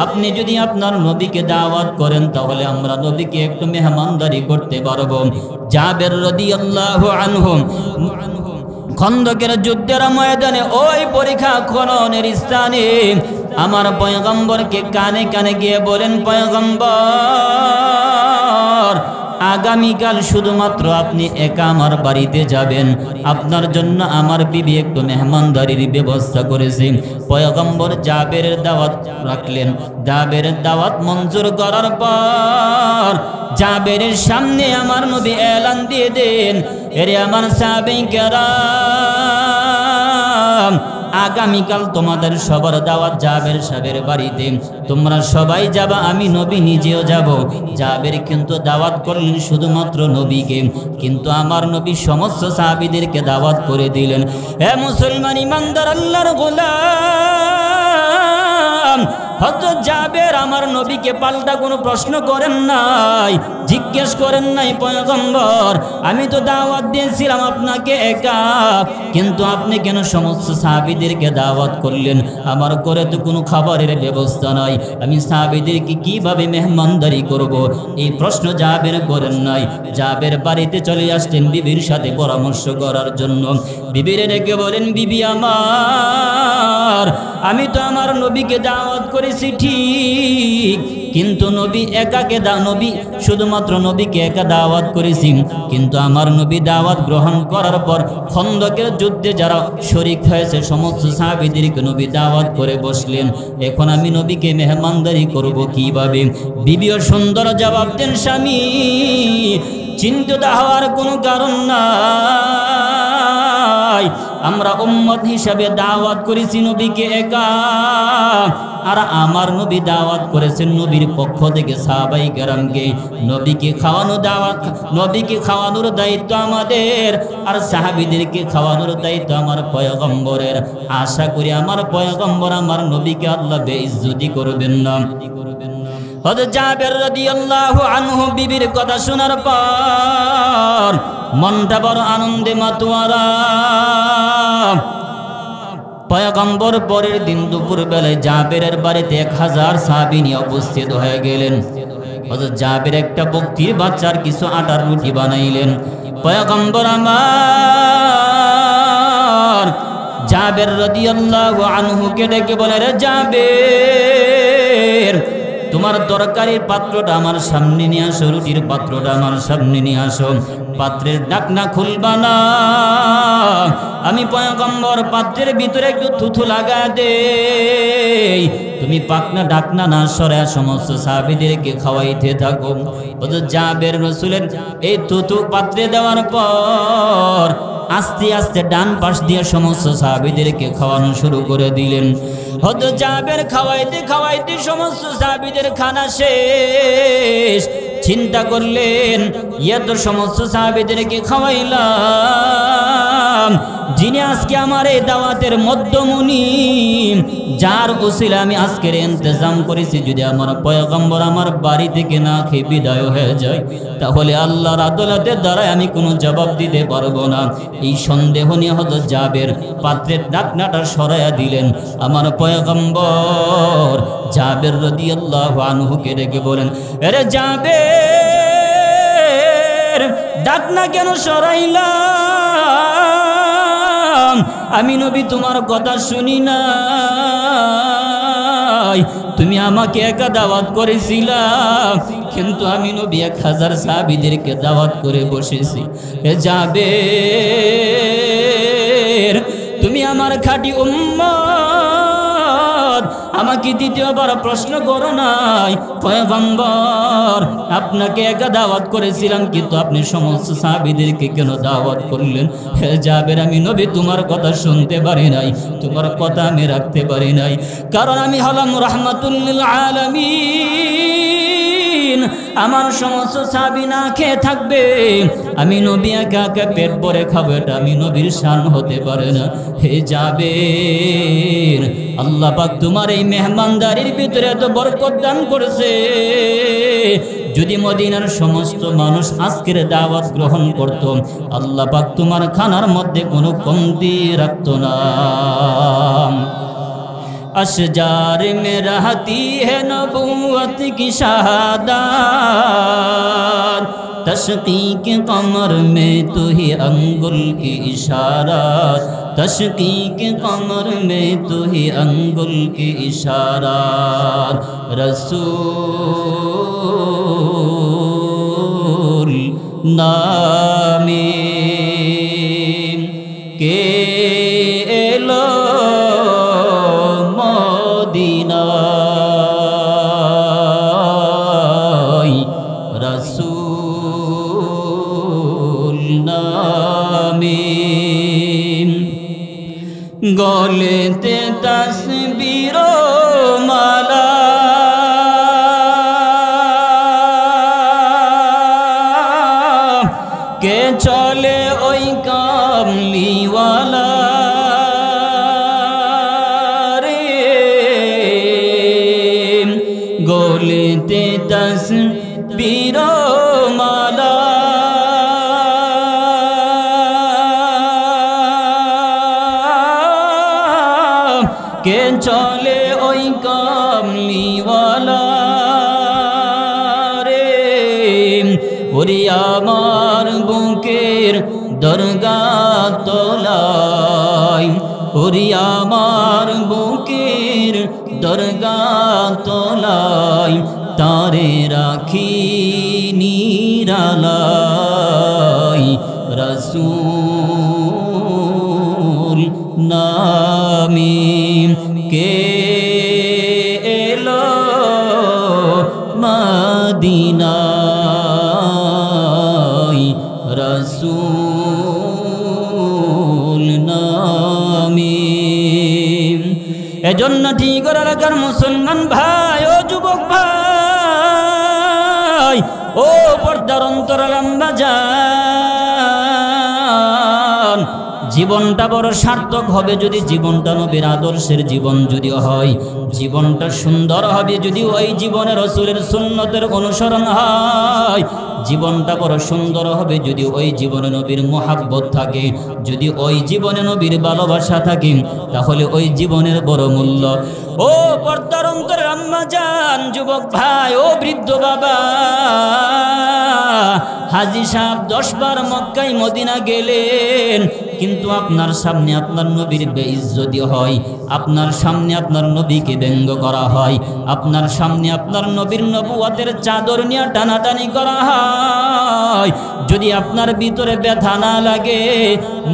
আপনি যদি আপনার নবীকে দাওয়াত করেন তাহলে আমরা নবীকে একটু মেহমানদারি করতে পারবো। জাবের রাদিয়াল্লাহু আনহু খন্দকের যুদ্ধের ময়দানে ওই পরীক্ষা খননের স্থানে আমার পয়গম্বরকে কানে কানে গিয়ে বলেন, পয়গম্বর, আগামীকাল শুধুমাত্র আপনি একা আমার বাড়িতে যাবেন, আপনার জন্য আমার বিবি একটু মেহমানদারির ব্যবস্থা করেছে। পয়গম্বর জাবেরের দাওয়াত রাখলেন। জাবেরের দাওয়াত মঞ্জুর করার পর জাবেরের সামনে আমার নবী এলান দিয়ে দেন, এরে আমার সাহাবায়ে কেরাম, আগামীকাল তোমাদের সবার দাওয়াত জাবের সাহেবের বাড়িতে, তোমরা সবাই যাবা, আমি নবী নিজেও যাব। জাবের কিন্তু দাওয়াত করলেন শুধুমাত্র নবীকে, কিন্তু আমার নবী সমস্ত সাহাবীদেরকে দাওয়াত করে দিলেন। হে মুসলমান ইমানদার আল্লাহর গোলাম, হযরত জাবের আমার নবীকে পাল্টা কোনো প্রশ্ন করেন নাই। জিজ্ঞেস করেন নাই পয়গম্বর আমি তো দাওয়াত দিয়েছিলাম আপনাকে একা, কিন্তু আপনি কেন সমস্ত সাহাবীদেরকে দাওয়াত করলেন? আমার ঘরে তো কোনো খাবারের ব্যবস্থা নাই, আমি সাহাবীদেরকে কিভাবে মেহমানদারি করব? এই প্রশ্ন জাবের করেন নাই। জাবের বাড়িতে চলে আসছেন বিবির সাথে পরামর্শ করার জন্য। বিবিরে ডেকে বলেন, বিবি আমার, আমি তো আমার নবীকে দাওয়াত করেছি ঠিক, কিন্তু নবী একাকে নবী শুধুমাত্র নবীকে একা দাওয়াত করেছি, কিন্তু আমার নবী দাওয়াত গ্রহণ করার পর খন্দকের যুদ্ধে যারা শরীক হয়েছে সমস্ত সাহাবীদেরকে নবী দাওয়াত করে বসলেন। এখন আমি নবীকে মেহমানদারি করব কিভাবে? বিবিও সুন্দর জবাব দেন, স্বামী চিন্তিত হওয়ার কোনো কারণ নাই, আমরা উম্মত হিসাবে দাওয়াত করেছি নবীকে একা, আর আমার নবী দাওয়াত করেছেন নবীর পক্ষ থেকে সাহাবায়ে কেরামকে। নবীকে খাওয়ানোর দায়িত্ব আমাদের, আর সাহাবীদেরকে খাওয়ানোর দায়িত্ব আমার পয়গম্বরের। আশা করি আমার পয়গম্বর আমার নবীকে আল্লাহ বেইজ্জতি করবেন না। হযরত জাবের রাদিয়াল্লাহু আনহু বিবির কথা শোনার পর মনটা বড় আনন্দে মাতোয়ারা। পয়গম্বর পরের দিন দুপুর বেলায় জাবেরের বাড়িতে 1000 সাহাবী নিয়ে উপস্থিত হয়ে গেলেন। হযরত জাবের একটা বকরির বাচ্চার কিছু আটার রুটি বানাইলেন। পয়গম্বর আমার জাবের রাদিয়াল্লাহু আনহুকে ডেকে বলে, রে জাবের, তোমার তরকারির পাত্রটা আমার সামনে নিয়ে আসো, রুটির পাত্রটা আমার সামনে নিয়ে আসো। পাত্রের ঢাকনা খুলবা না, আমি পয়গম্বর পাত্রের ভিতরে একটু থুথু লাগা দেই, তুমি পাকনা ঢাকনা না সরায়া সমস্ত সাহাবীদেরকে খাওয়াইতে থাকো। হযরত জাবের রাসূলের এই থুথু পাত্রে দেওয়ার পর আস্তে আস্তে ডান পাশ দিয়ে সমস্ত সাহাবীদেরকে খাওয়ানো শুরু করে দিলেন। হযরত জাবের খাওয়াইতে খাওয়াইতে সমস্ত সাহাবীদের খানা শেষ। চিন্তা করলেন, এত সমস্ত সাহাবীদেরকে খাওয়াইলাম, যিনি আজকে আমার এই দাওয়াতের মধ্যমণি, যার উসিলা আমি আজকের ইন্তজাম করেছি, যদি আমার পয়গম্বর আমার বাড়ি থেকে না খেয়ে বিদায় হয়ে যায়, তাহলে আল্লাহর আদালতের দ্বারা আমি কোনো জবাব দিতে পারবো না। এই সন্দেহ নিয়ে হযরত জাবের পাত্রের ঢাকনাটা সরাইয়া দিলেন। আমার পয়গম্বর জাবের রাদিয়াল্লাহু আনহুকে ডেকে বলেন, আরে জাবের, ঢাকনা কেন সরাইলা? আমি নবী তোমার কথা শুনি নাই, তুমি আমাকে একা দাওয়াত করেছিলা, কিন্তু আমি নবী 1000 সাহাবীদেরকে দাওয়াত করে বসেছি। এ জাবের, তুমি আমার খাঁটি উম্মত, আমাকে দ্বিতীয়বার প্রশ্ন করো নাই। পয়গম্বর, আপনাকে একা দাওয়াত করেছিলাম, কিন্তু আপনি সমস্ত সাহাবীদেরকে কেন দাওয়াত করলেন? হে জাবের, আমি নবী তোমার কথা শুনতে পারি নাই, তোমার কথা আমি রাখতে পারি নাই, কারণ আমি হলাম রাহমাতুল লিল আলামিন। আমার সমস্ত সাহাবী না খেয়ে থাকবে, আমি নবী একা একা পেট ভরে খাবো, এটা আমি নবীর শান হতে পারে না। হে জাবের, আল্লাহ পাক তোমার এই মেহমানদারির ভিতরে এত বরকত দান করেছে, যদি মদিনার সমস্ত মানুষ আজকের দাওয়াত গ্রহণ করত, আল্লাহ পাক তোমার খানার মধ্যে কোনো কমতি রাখত না। अशजार में रहती है नबूवत की शहादत, तशकीक कमर में तो ही अंगुल की इशारत, तशकीक कमर में तो ही अंगुल की इशारत। रसूल नामे के लो গলেতে তসবির মালা, কে চলে ওই কামলিওয়ালা রে, গলেতে তসবির কে চলে ওই কামলিওয়ালা রে, ওরে আমার বুকের দরগা তলায়, ওরে আমার বুকের দরগা তলায়, তারে রাখি নিরালাই, রাসূল নামে কে এলো মদিনায়, রাসূল নামে। এজন্য ঠিক রাখার মুসলমান ভাই, ও যুবক ভাই, ও পর্দার অন্তরাল আম্মা জান, জীবনটা বড় সার্থক হবে যদি জীবনটা নবীর আদর্শের জীবন যদি হয়, জীবনটা সুন্দর হবে যদি ওই জীবনে রাসূলের সুন্নতের অনুসরণ হয়, জীবনটা বড় সুন্দর হবে যদি ওই জীবনে নবীর মুহাব্বত থাকে, যদি ওই জীবনে নবীর ভালোবাসা থাকে, তাহলে ওই জীবনের বড় মূল্য। ও পর্দার অন্তরের আম্মা জান, যুবক ভাই, ও বৃদ্ধ বাবা, হাজী সাহেব 10 বার মক্কায় মদিনা গেলেন, কিন্তু আপনার সামনে আপনার নবীর বেইজ্জতি হয়, আপনার সামনে আপনার নবীকে ব্যঙ্গ করা হয়, আপনার সামনে আপনার নবীর নবুয়তের চাদর নিয়ে টানাটানি করা হয়। যদি আপনার ভিতরে ব্যথা না লাগে,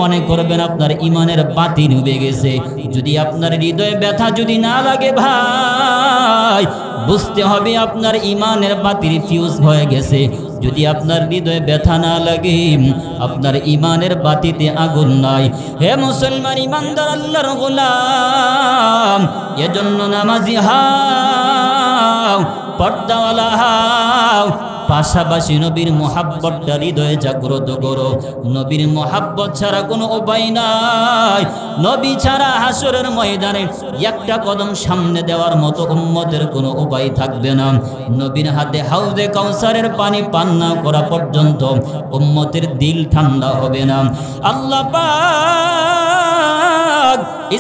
মনে করবেন আপনার ইমানের বাতি নিভে গেছে। যদি আপনার হৃদয়ে ব্যথা যদি না লাগে ভাই, বুঝতে হবে আপনার ইমানের বাতির ফিউজ হয়ে গেছে। যদি আপনার হৃদয়ে ব্যথা না লাগে, আপনার ইমানের বাতিতে আগুন নাই। হে মুসলমান ইমানদার আল্লাহর গোলাম, এজন্য নামাজি হাও, পর্দাওয়ালা হাও, পাশাপাশি নবীর মুহাব্বতটা হৃদয়ে জাগ্রত করো। নবীর মুহাব্বত ছাড়া কোনো উপায় নাই। নবী ছাড়া হাসরের ময়দানে একটা কদম সামনে দেওয়ার মতো উম্মতের কোনো উপায় থাকবে না। নবীর হাতে হাউজে কাউসারের পানি পান না করা পর্যন্ত উম্মতের দিল ঠান্ডা হবে না। আল্লাহ পাক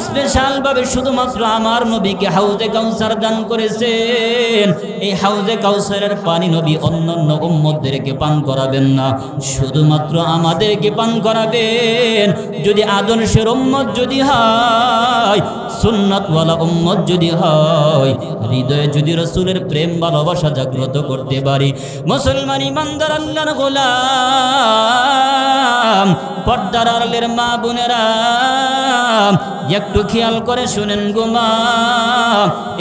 স্পেশাল ভাবে শুধুমাত্র আমার নবীকে হাউজে কাউসার দান করেছেন। এই হাউজে কাউসারের পানি নবী অন্যান্য উম্মতদেরকে পান করাবেন না, শুধুমাত্র আমাদেরকে পান করাবেন। যদি আদর্শের উম্মত যদি হয়, সুন্নাতওয়ালা উম্মত যদি হয়, হৃদয়ে যদি রাসূলের প্রেম ভালোবাসা জাগ্রত করতে পারি, মুসলমান ইমানদার আল্লাহর গোলাম, পর্দার আড়ালের মা বোনেরা, একটু খেয়াল করে শুনেন গো মা,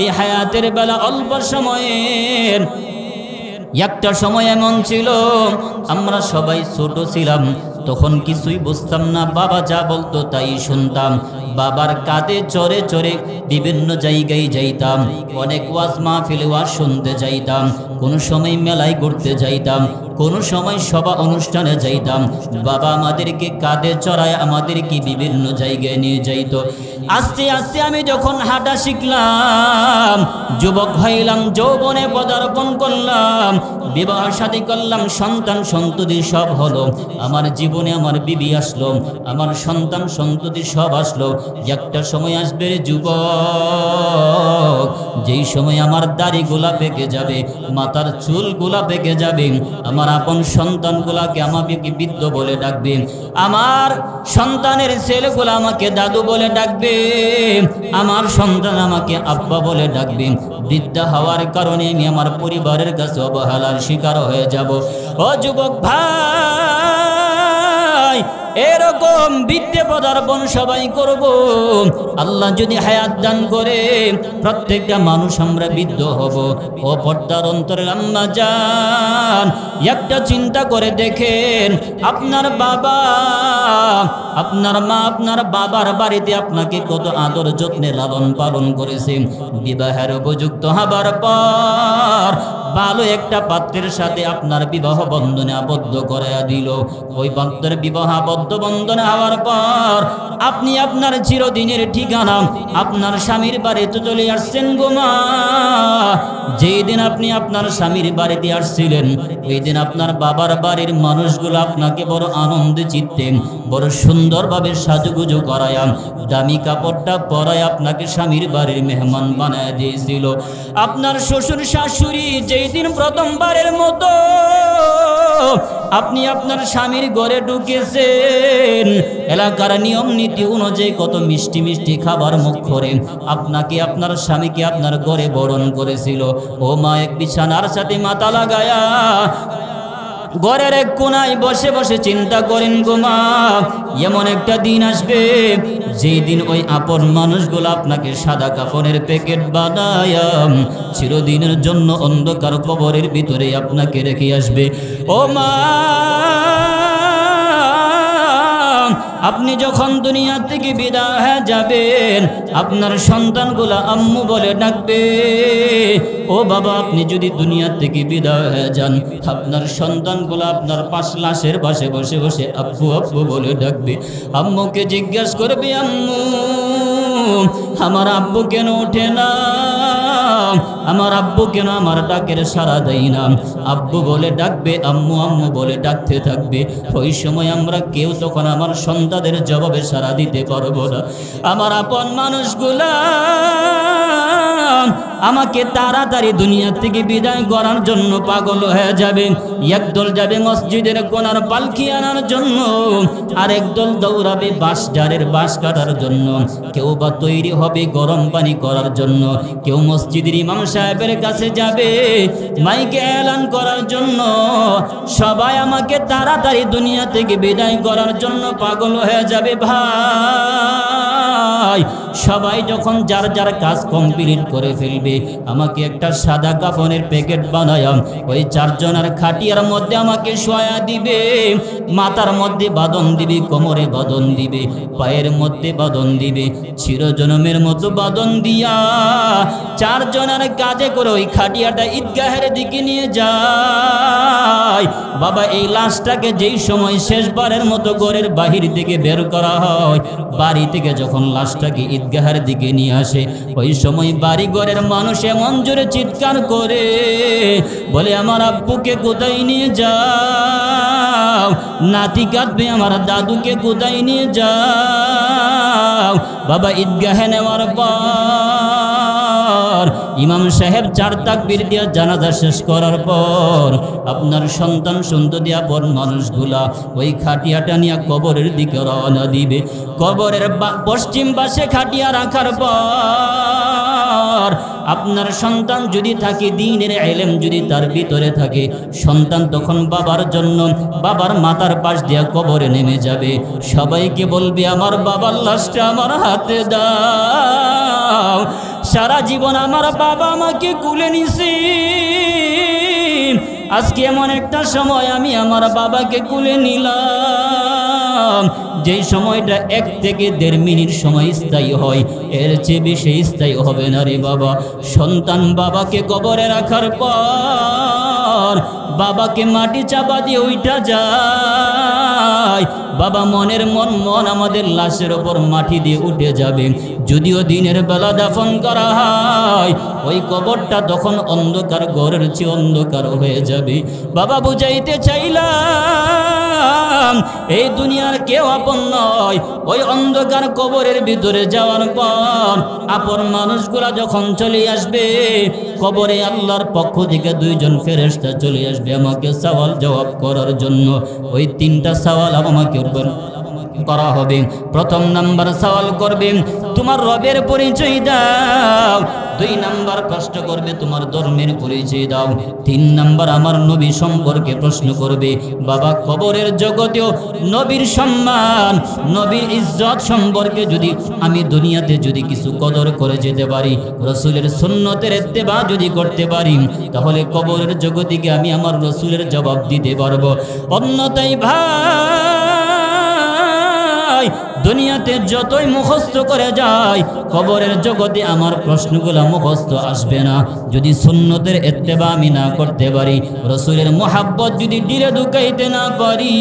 এই হায়াতের বেলা অল্প সময়ের একটা সময় এমন ছিল, আমরা সবাই ছোট ছিলাম, তখন কিছুই বুঝতাম না, বাবা যা বলতো তাই শুনতাম। বাবার কাঁধে চড়ে চড়ে বিভিন্ন জায়গায় যাইতাম, অনেক ওয়াজ মাহফিলে ওয়াজ শুনতে যাইতাম, কোনো সময় মেলায় ঘুরতে যাইতাম, কোনো সময় সভা অনুষ্ঠানে যাইতাম। বাবা আমাদেরকে কাঁধে চড়ায় আমাদেরকে বিভিন্ন জায়গায় নিয়ে যাইত। আস্তে আস্তে আমি যখন হাঁটা শিখলাম, যুবক হইলাম, যৌবনে পদার্পণ করলাম, বিবাহ শাদী করলাম, সন্তান সন্ততি সব হলো, আমার জীবনে আমার বিবি আসলো, আমার সন্তান সন্ততি সব আসলো। একটা সময় আসবে রে যুবক, যেই সময় আমার দাড়িগুলা পেকে যাবে, মাথার চুলগুলা পেকে যাবে, আমার আপন সন্তানগুলাকে আমাকে বৃদ্ধ বলে ডাকবে, আমার সন্তানের ছেলেগুলা আমাকে দাদু বলে ডাকবে, আমার সন্তান আমাকে আব্বা বলে ডাকবে। বৃদ্ধা হওয়ার কারণে আমি আমার পরিবারের কাছে অবহেলার শিকার হয়ে যাব। ও যুবক ভাই, এরকম বৃদ্ধে পদার্পণ সবাই করব। আল্লাহ যদি হায়াত দান করে, প্রত্যেকটা মানুষ আমরা বৃদ্ধ হব। ও পর্দার অন্তরের আম্মা জান, একটা চিন্তা করে দেখেন, আপনার বাবা, আপনার মা, আপনার বাবার বাড়িতে আপনাকে কত আদর যত্নে লালন পালন করেছে। বিবাহের উপযুক্ত হবার পর ভালো একটা পাত্রের সাথে আপনার বিবাহ বন্ধনে আবদ্ধ করাইয়া দিল। ওই পাত্রের বিবাহ আবদ্ধ বন্ধনে হওয়ার পর আপনি আপনার চিরদিনের ঠিকানা আপনার স্বামীর বাড়িতে চলে আসছেন গো মা। যেই দিন আপনি আপনার স্বামীর বাড়িতে আসছিলেন ওই দিন আপনার বাবার বাড়ির মানুষগুলো আপনাকে বড় আনন্দে চিত্তে বড় সুন্দরভাবে সাজুগুজু করায়া দামি কাপড়টা পরায় আপনাকে স্বামীর বাড়ির মেহমান বানায় দিয়েছিল। আপনার শ্বশুর শাশুড়ি যেই দিন প্রথমবারের মতো আপনি আপনার স্বামীর ঘরে ঢুকেছেন, এলাকার নিয়ম নীতি অনুযায়ী কত মিষ্টি মিষ্টি খাবার মুখ করে আপনাকে আপনার স্বামীকে আপনার ঘরে বরণ করেছিল। ও মা, এক বিছানার সাথে মাথা লাগায়া ঘরের এক কোনায় বসে বসে চিন্তা করেন গো মা, এমন একটা দিন আসবে যেই দিন ওই আপন মানুষগুলো আপনাকে সাদা কাফনের প্যাকেট বানায়া চিরদিনের জন্য অন্ধকার কবরের ভিতরে আপনাকে রেখে আসবে। ও মা, আপনি যখন দুনিয়া থেকে বিদায় হয়ে যাবেন আপনার সন্তানগুলা আম্মু বলে ডাকবে। ও বাবা, আপনি যদি দুনিয়া থেকে বিদায় হয়ে যান আপনার সন্তানগুলা আপনার পাশ লাশের পাশে বসে বসে আব্বু আব্বু বলে ডাকবে। আম্মুকে জিজ্ঞাসা করবে, আম্মু আমার আব্বু কেন ওঠে না, আমার আব্বু কেন আমার ডাকের সাড়া দেয় না। আব্বু বলে ডাকবে, আম্মু আম্মু বলে ডাকতে থাকবে। ওই সময় আমরা কেউ তখন আমার সন্তানের জবাবে সাড়া দিতে পারবো না। আমার আপন মানুষগুলা আমাকে তাড়াতাড়ি দুনিয়া থেকে বিদায় করার জন্য পাগল হয়ে যাবে। একদল যাবে মসজিদের কোনার পালকি আনার জন্য, আর একদল দৌড়াবে বাঁশঝাড়ের বাঁশ কাটার জন্য, কেউ বা তৈরি হবে গরম পানি করার জন্য, কেউ মসজিদের ইমাম সাহেবের কাছে যাবে মাইকে এলান করার জন্য। সবাই আমাকে তাড়াতাড়ি দুনিয়া থেকে বিদায় করার জন্য পাগল হয়ে যাবে। ভাই, সবাই যখন যার যার কাজ কমপ্লিট করে ফেলবে আমাকে একটা সাদা কাফনের প্যাকেট বানায়া ওই চারজনের খাটিয়ার মধ্যে আমাকে শোয়া দিবে। মাথার মধ্যে বাঁধন দিবে, কোমরে বাঁধন দিবে, পায়ের মধ্যে বাঁধন দিবে, চিরজনমের মতো বাঁধন দিয়া চারজনের কাজে করে ওই খাটিয়াটা ঈদগাহের দিকে নিয়ে যায়। বাবা, এই লাশটাকে যেই সময় শেষবারের মতো ঘরের বাহির থেকে বের করা হয়, বাড়ি থেকে যখন লাশটাকে ঈদগাহের দিকে নিয়ে আসে ওই সময় বাড়ি ঘরের মানুষ এমন জোরে চিৎকার করে বলে, আমার আব্বুকে কোথায় নিয়ে যাও, নাতি কাঁদবে, আমার দাদুকে কোথায় নিয়ে যাও। বাবা, ঈদগাহে নেওয়ার পর ইমাম সাহেব 4 তাকবীর দিয়া জানাজা শেষ করার পর আপনার সন্তান সন্ততি আপন মানুষগুলা ওই খাটিয়াটা নিয়ে কবরের দিকে রওনা দিবে। কবরের পশ্চিম পাশে খাটিয়া রাখার পর আপনার সন্তান যদি থাকে, দ্বীনের ইলম যদি তার ভিতরে থাকে, সন্তান তখন বাবার জন্য বাবার মাথার পাশ দিয়া কবরে নেমে যাবে। সবাইকে বলবে, আমার বাবার লাশটা আমার হাতে দাও। সারা জীবন আমার বাবা আমাকে কুলে নিছে, আজকে এমন একটা সময় আমি আমার বাবাকে কুলে নিলাম যেই সময়টা 1 থেকে 1.5 মিনিট সময় স্থায়ী হয়, এর চেয়ে বেশি স্থায়ী হবে না রে বাবা। সন্তান বাবাকে কবরে রাখার পর বাবাকে মাটি চাপা দিয়ে উঠা যায়। বাবা মনের মন আমাদের লাশের ওপর মাটি দিয়ে উঠে যাবে। যদিও দিনের বেলা দাফন করা হয় ওই কবরটা তখন অন্ধকার, ঘরের চেয়ে অন্ধকার হয়ে যাবে। বাবা, বুঝাইতে চাইলাম এই দুনিয়ার কেউ আপন নয়। ওই অন্ধকার কবরের ভিতরে যাওয়ার পর আপন মানুষগুলা যখন চলে আসবে কবরে, আল্লাহর পক্ষ থেকে 2 জন ফেরেশতা চলে আসবে আমাকে সওয়াল জবাব করার জন্য। ওই 3টা সওয়াল আমাকে করা হবে। প্রথম নাম্বার সওয়াল করবে, তোমার রবের পরিচয় দাও। 2 নাম্বার প্রশ্ন করবে, তোমার ধর্মের পরিচয় দাও। 3 নাম্বার আমার নবী সম্পর্কে প্রশ্ন করবে। বাবা, কবরের জগতেও নবীর সম্মান, নবীর ইজ্জত সম্পর্কে যদি আমি দুনিয়াতে যদি কিছু কদর করে যেতে পারি, রাসূলের সুন্নতের ইত্তেবা যদি করতে পারি, তাহলে কবরের জগতে গিয়ে আমি আমার রাসূলের জবাব দিতে পারবো। অন্যথায় ভাই, দুনিয়াতে যতই মুখস্থ করে যায় কবরের জগতে আমার প্রশ্নগুলো মুখস্থ আসবে না। যদি সুন্নতের ইত্তেবা আমি না করতে পারি, রাসূলের মুহাব্বত যদি দিলে ঢুকাইতে না পারি,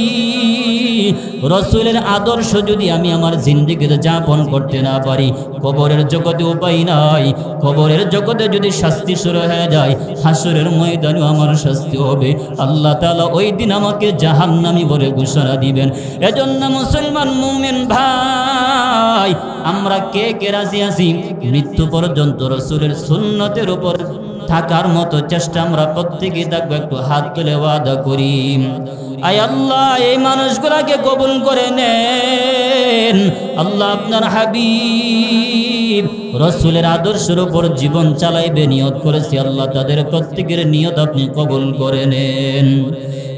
রাসূলের আদর্শ যদি আমি আমার জিন্দেগিতে যাপন করতে না পারি, কবরের জগতে উপায় নাই। কবরের জগতে যদি শাস্তি শুরু হয়ে যায়, হাসরের ময়দানে আমার শাস্তি হবে। আল্লাহ তাআলা ওই দিন আমাকে জাহান্নামী বলে ঘোষণা দিবেন। এজন্য মুসলমান মুমিন ভাই, আমরা কে কে রাজি আছি মৃত্যু পর্যন্ত রাসূলের সুন্নতের উপর থাকার মতো চেষ্টা আমরা প্রত্যেকেই থাকবো? একটু হাত তুলে ওয়াদা করি। আয় আল্লাহ, এই মানুষগুলাকে কবুল করে নেন। আল্লাহ আপনার হাবিব রাসূলের আদর্শের উপর জীবন চালাইবে নিয়ত করেছি। আল্লাহ তাদের প্রত্যেকের নিয়ত আপনি কবুল করে নেন।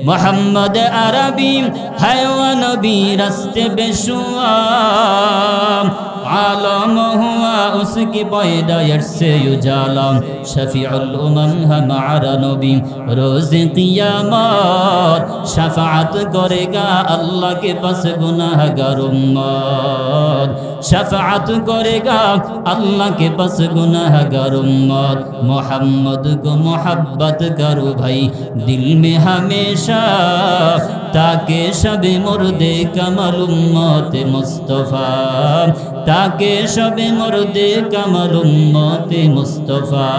मोहम्मद अरबी है वो नबी रस्ते बेशुआ, आलम हुआ उसकी पैदाइश से उजाला, शफीउल उमम हमारा नबी रोज़ क़ियामत शफाअत करेगा अल्लाह के पास गुनाहगार उम्मत, शफाअत करेगा अल्लाह के पास गुनाहगार उम्मत। मोहम्मद को मोहब्बत करो भाई दिल में हमेशा, ताके शबे मुर्दे कमल उम्मत मुस्तफ़ा, ताके शबे मुर्दे कमल उम्मत मुस्तफ़ा।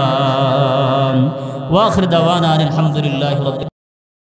वाखिर दवाना अल्हम्दुलिल्लाहि रब्बिल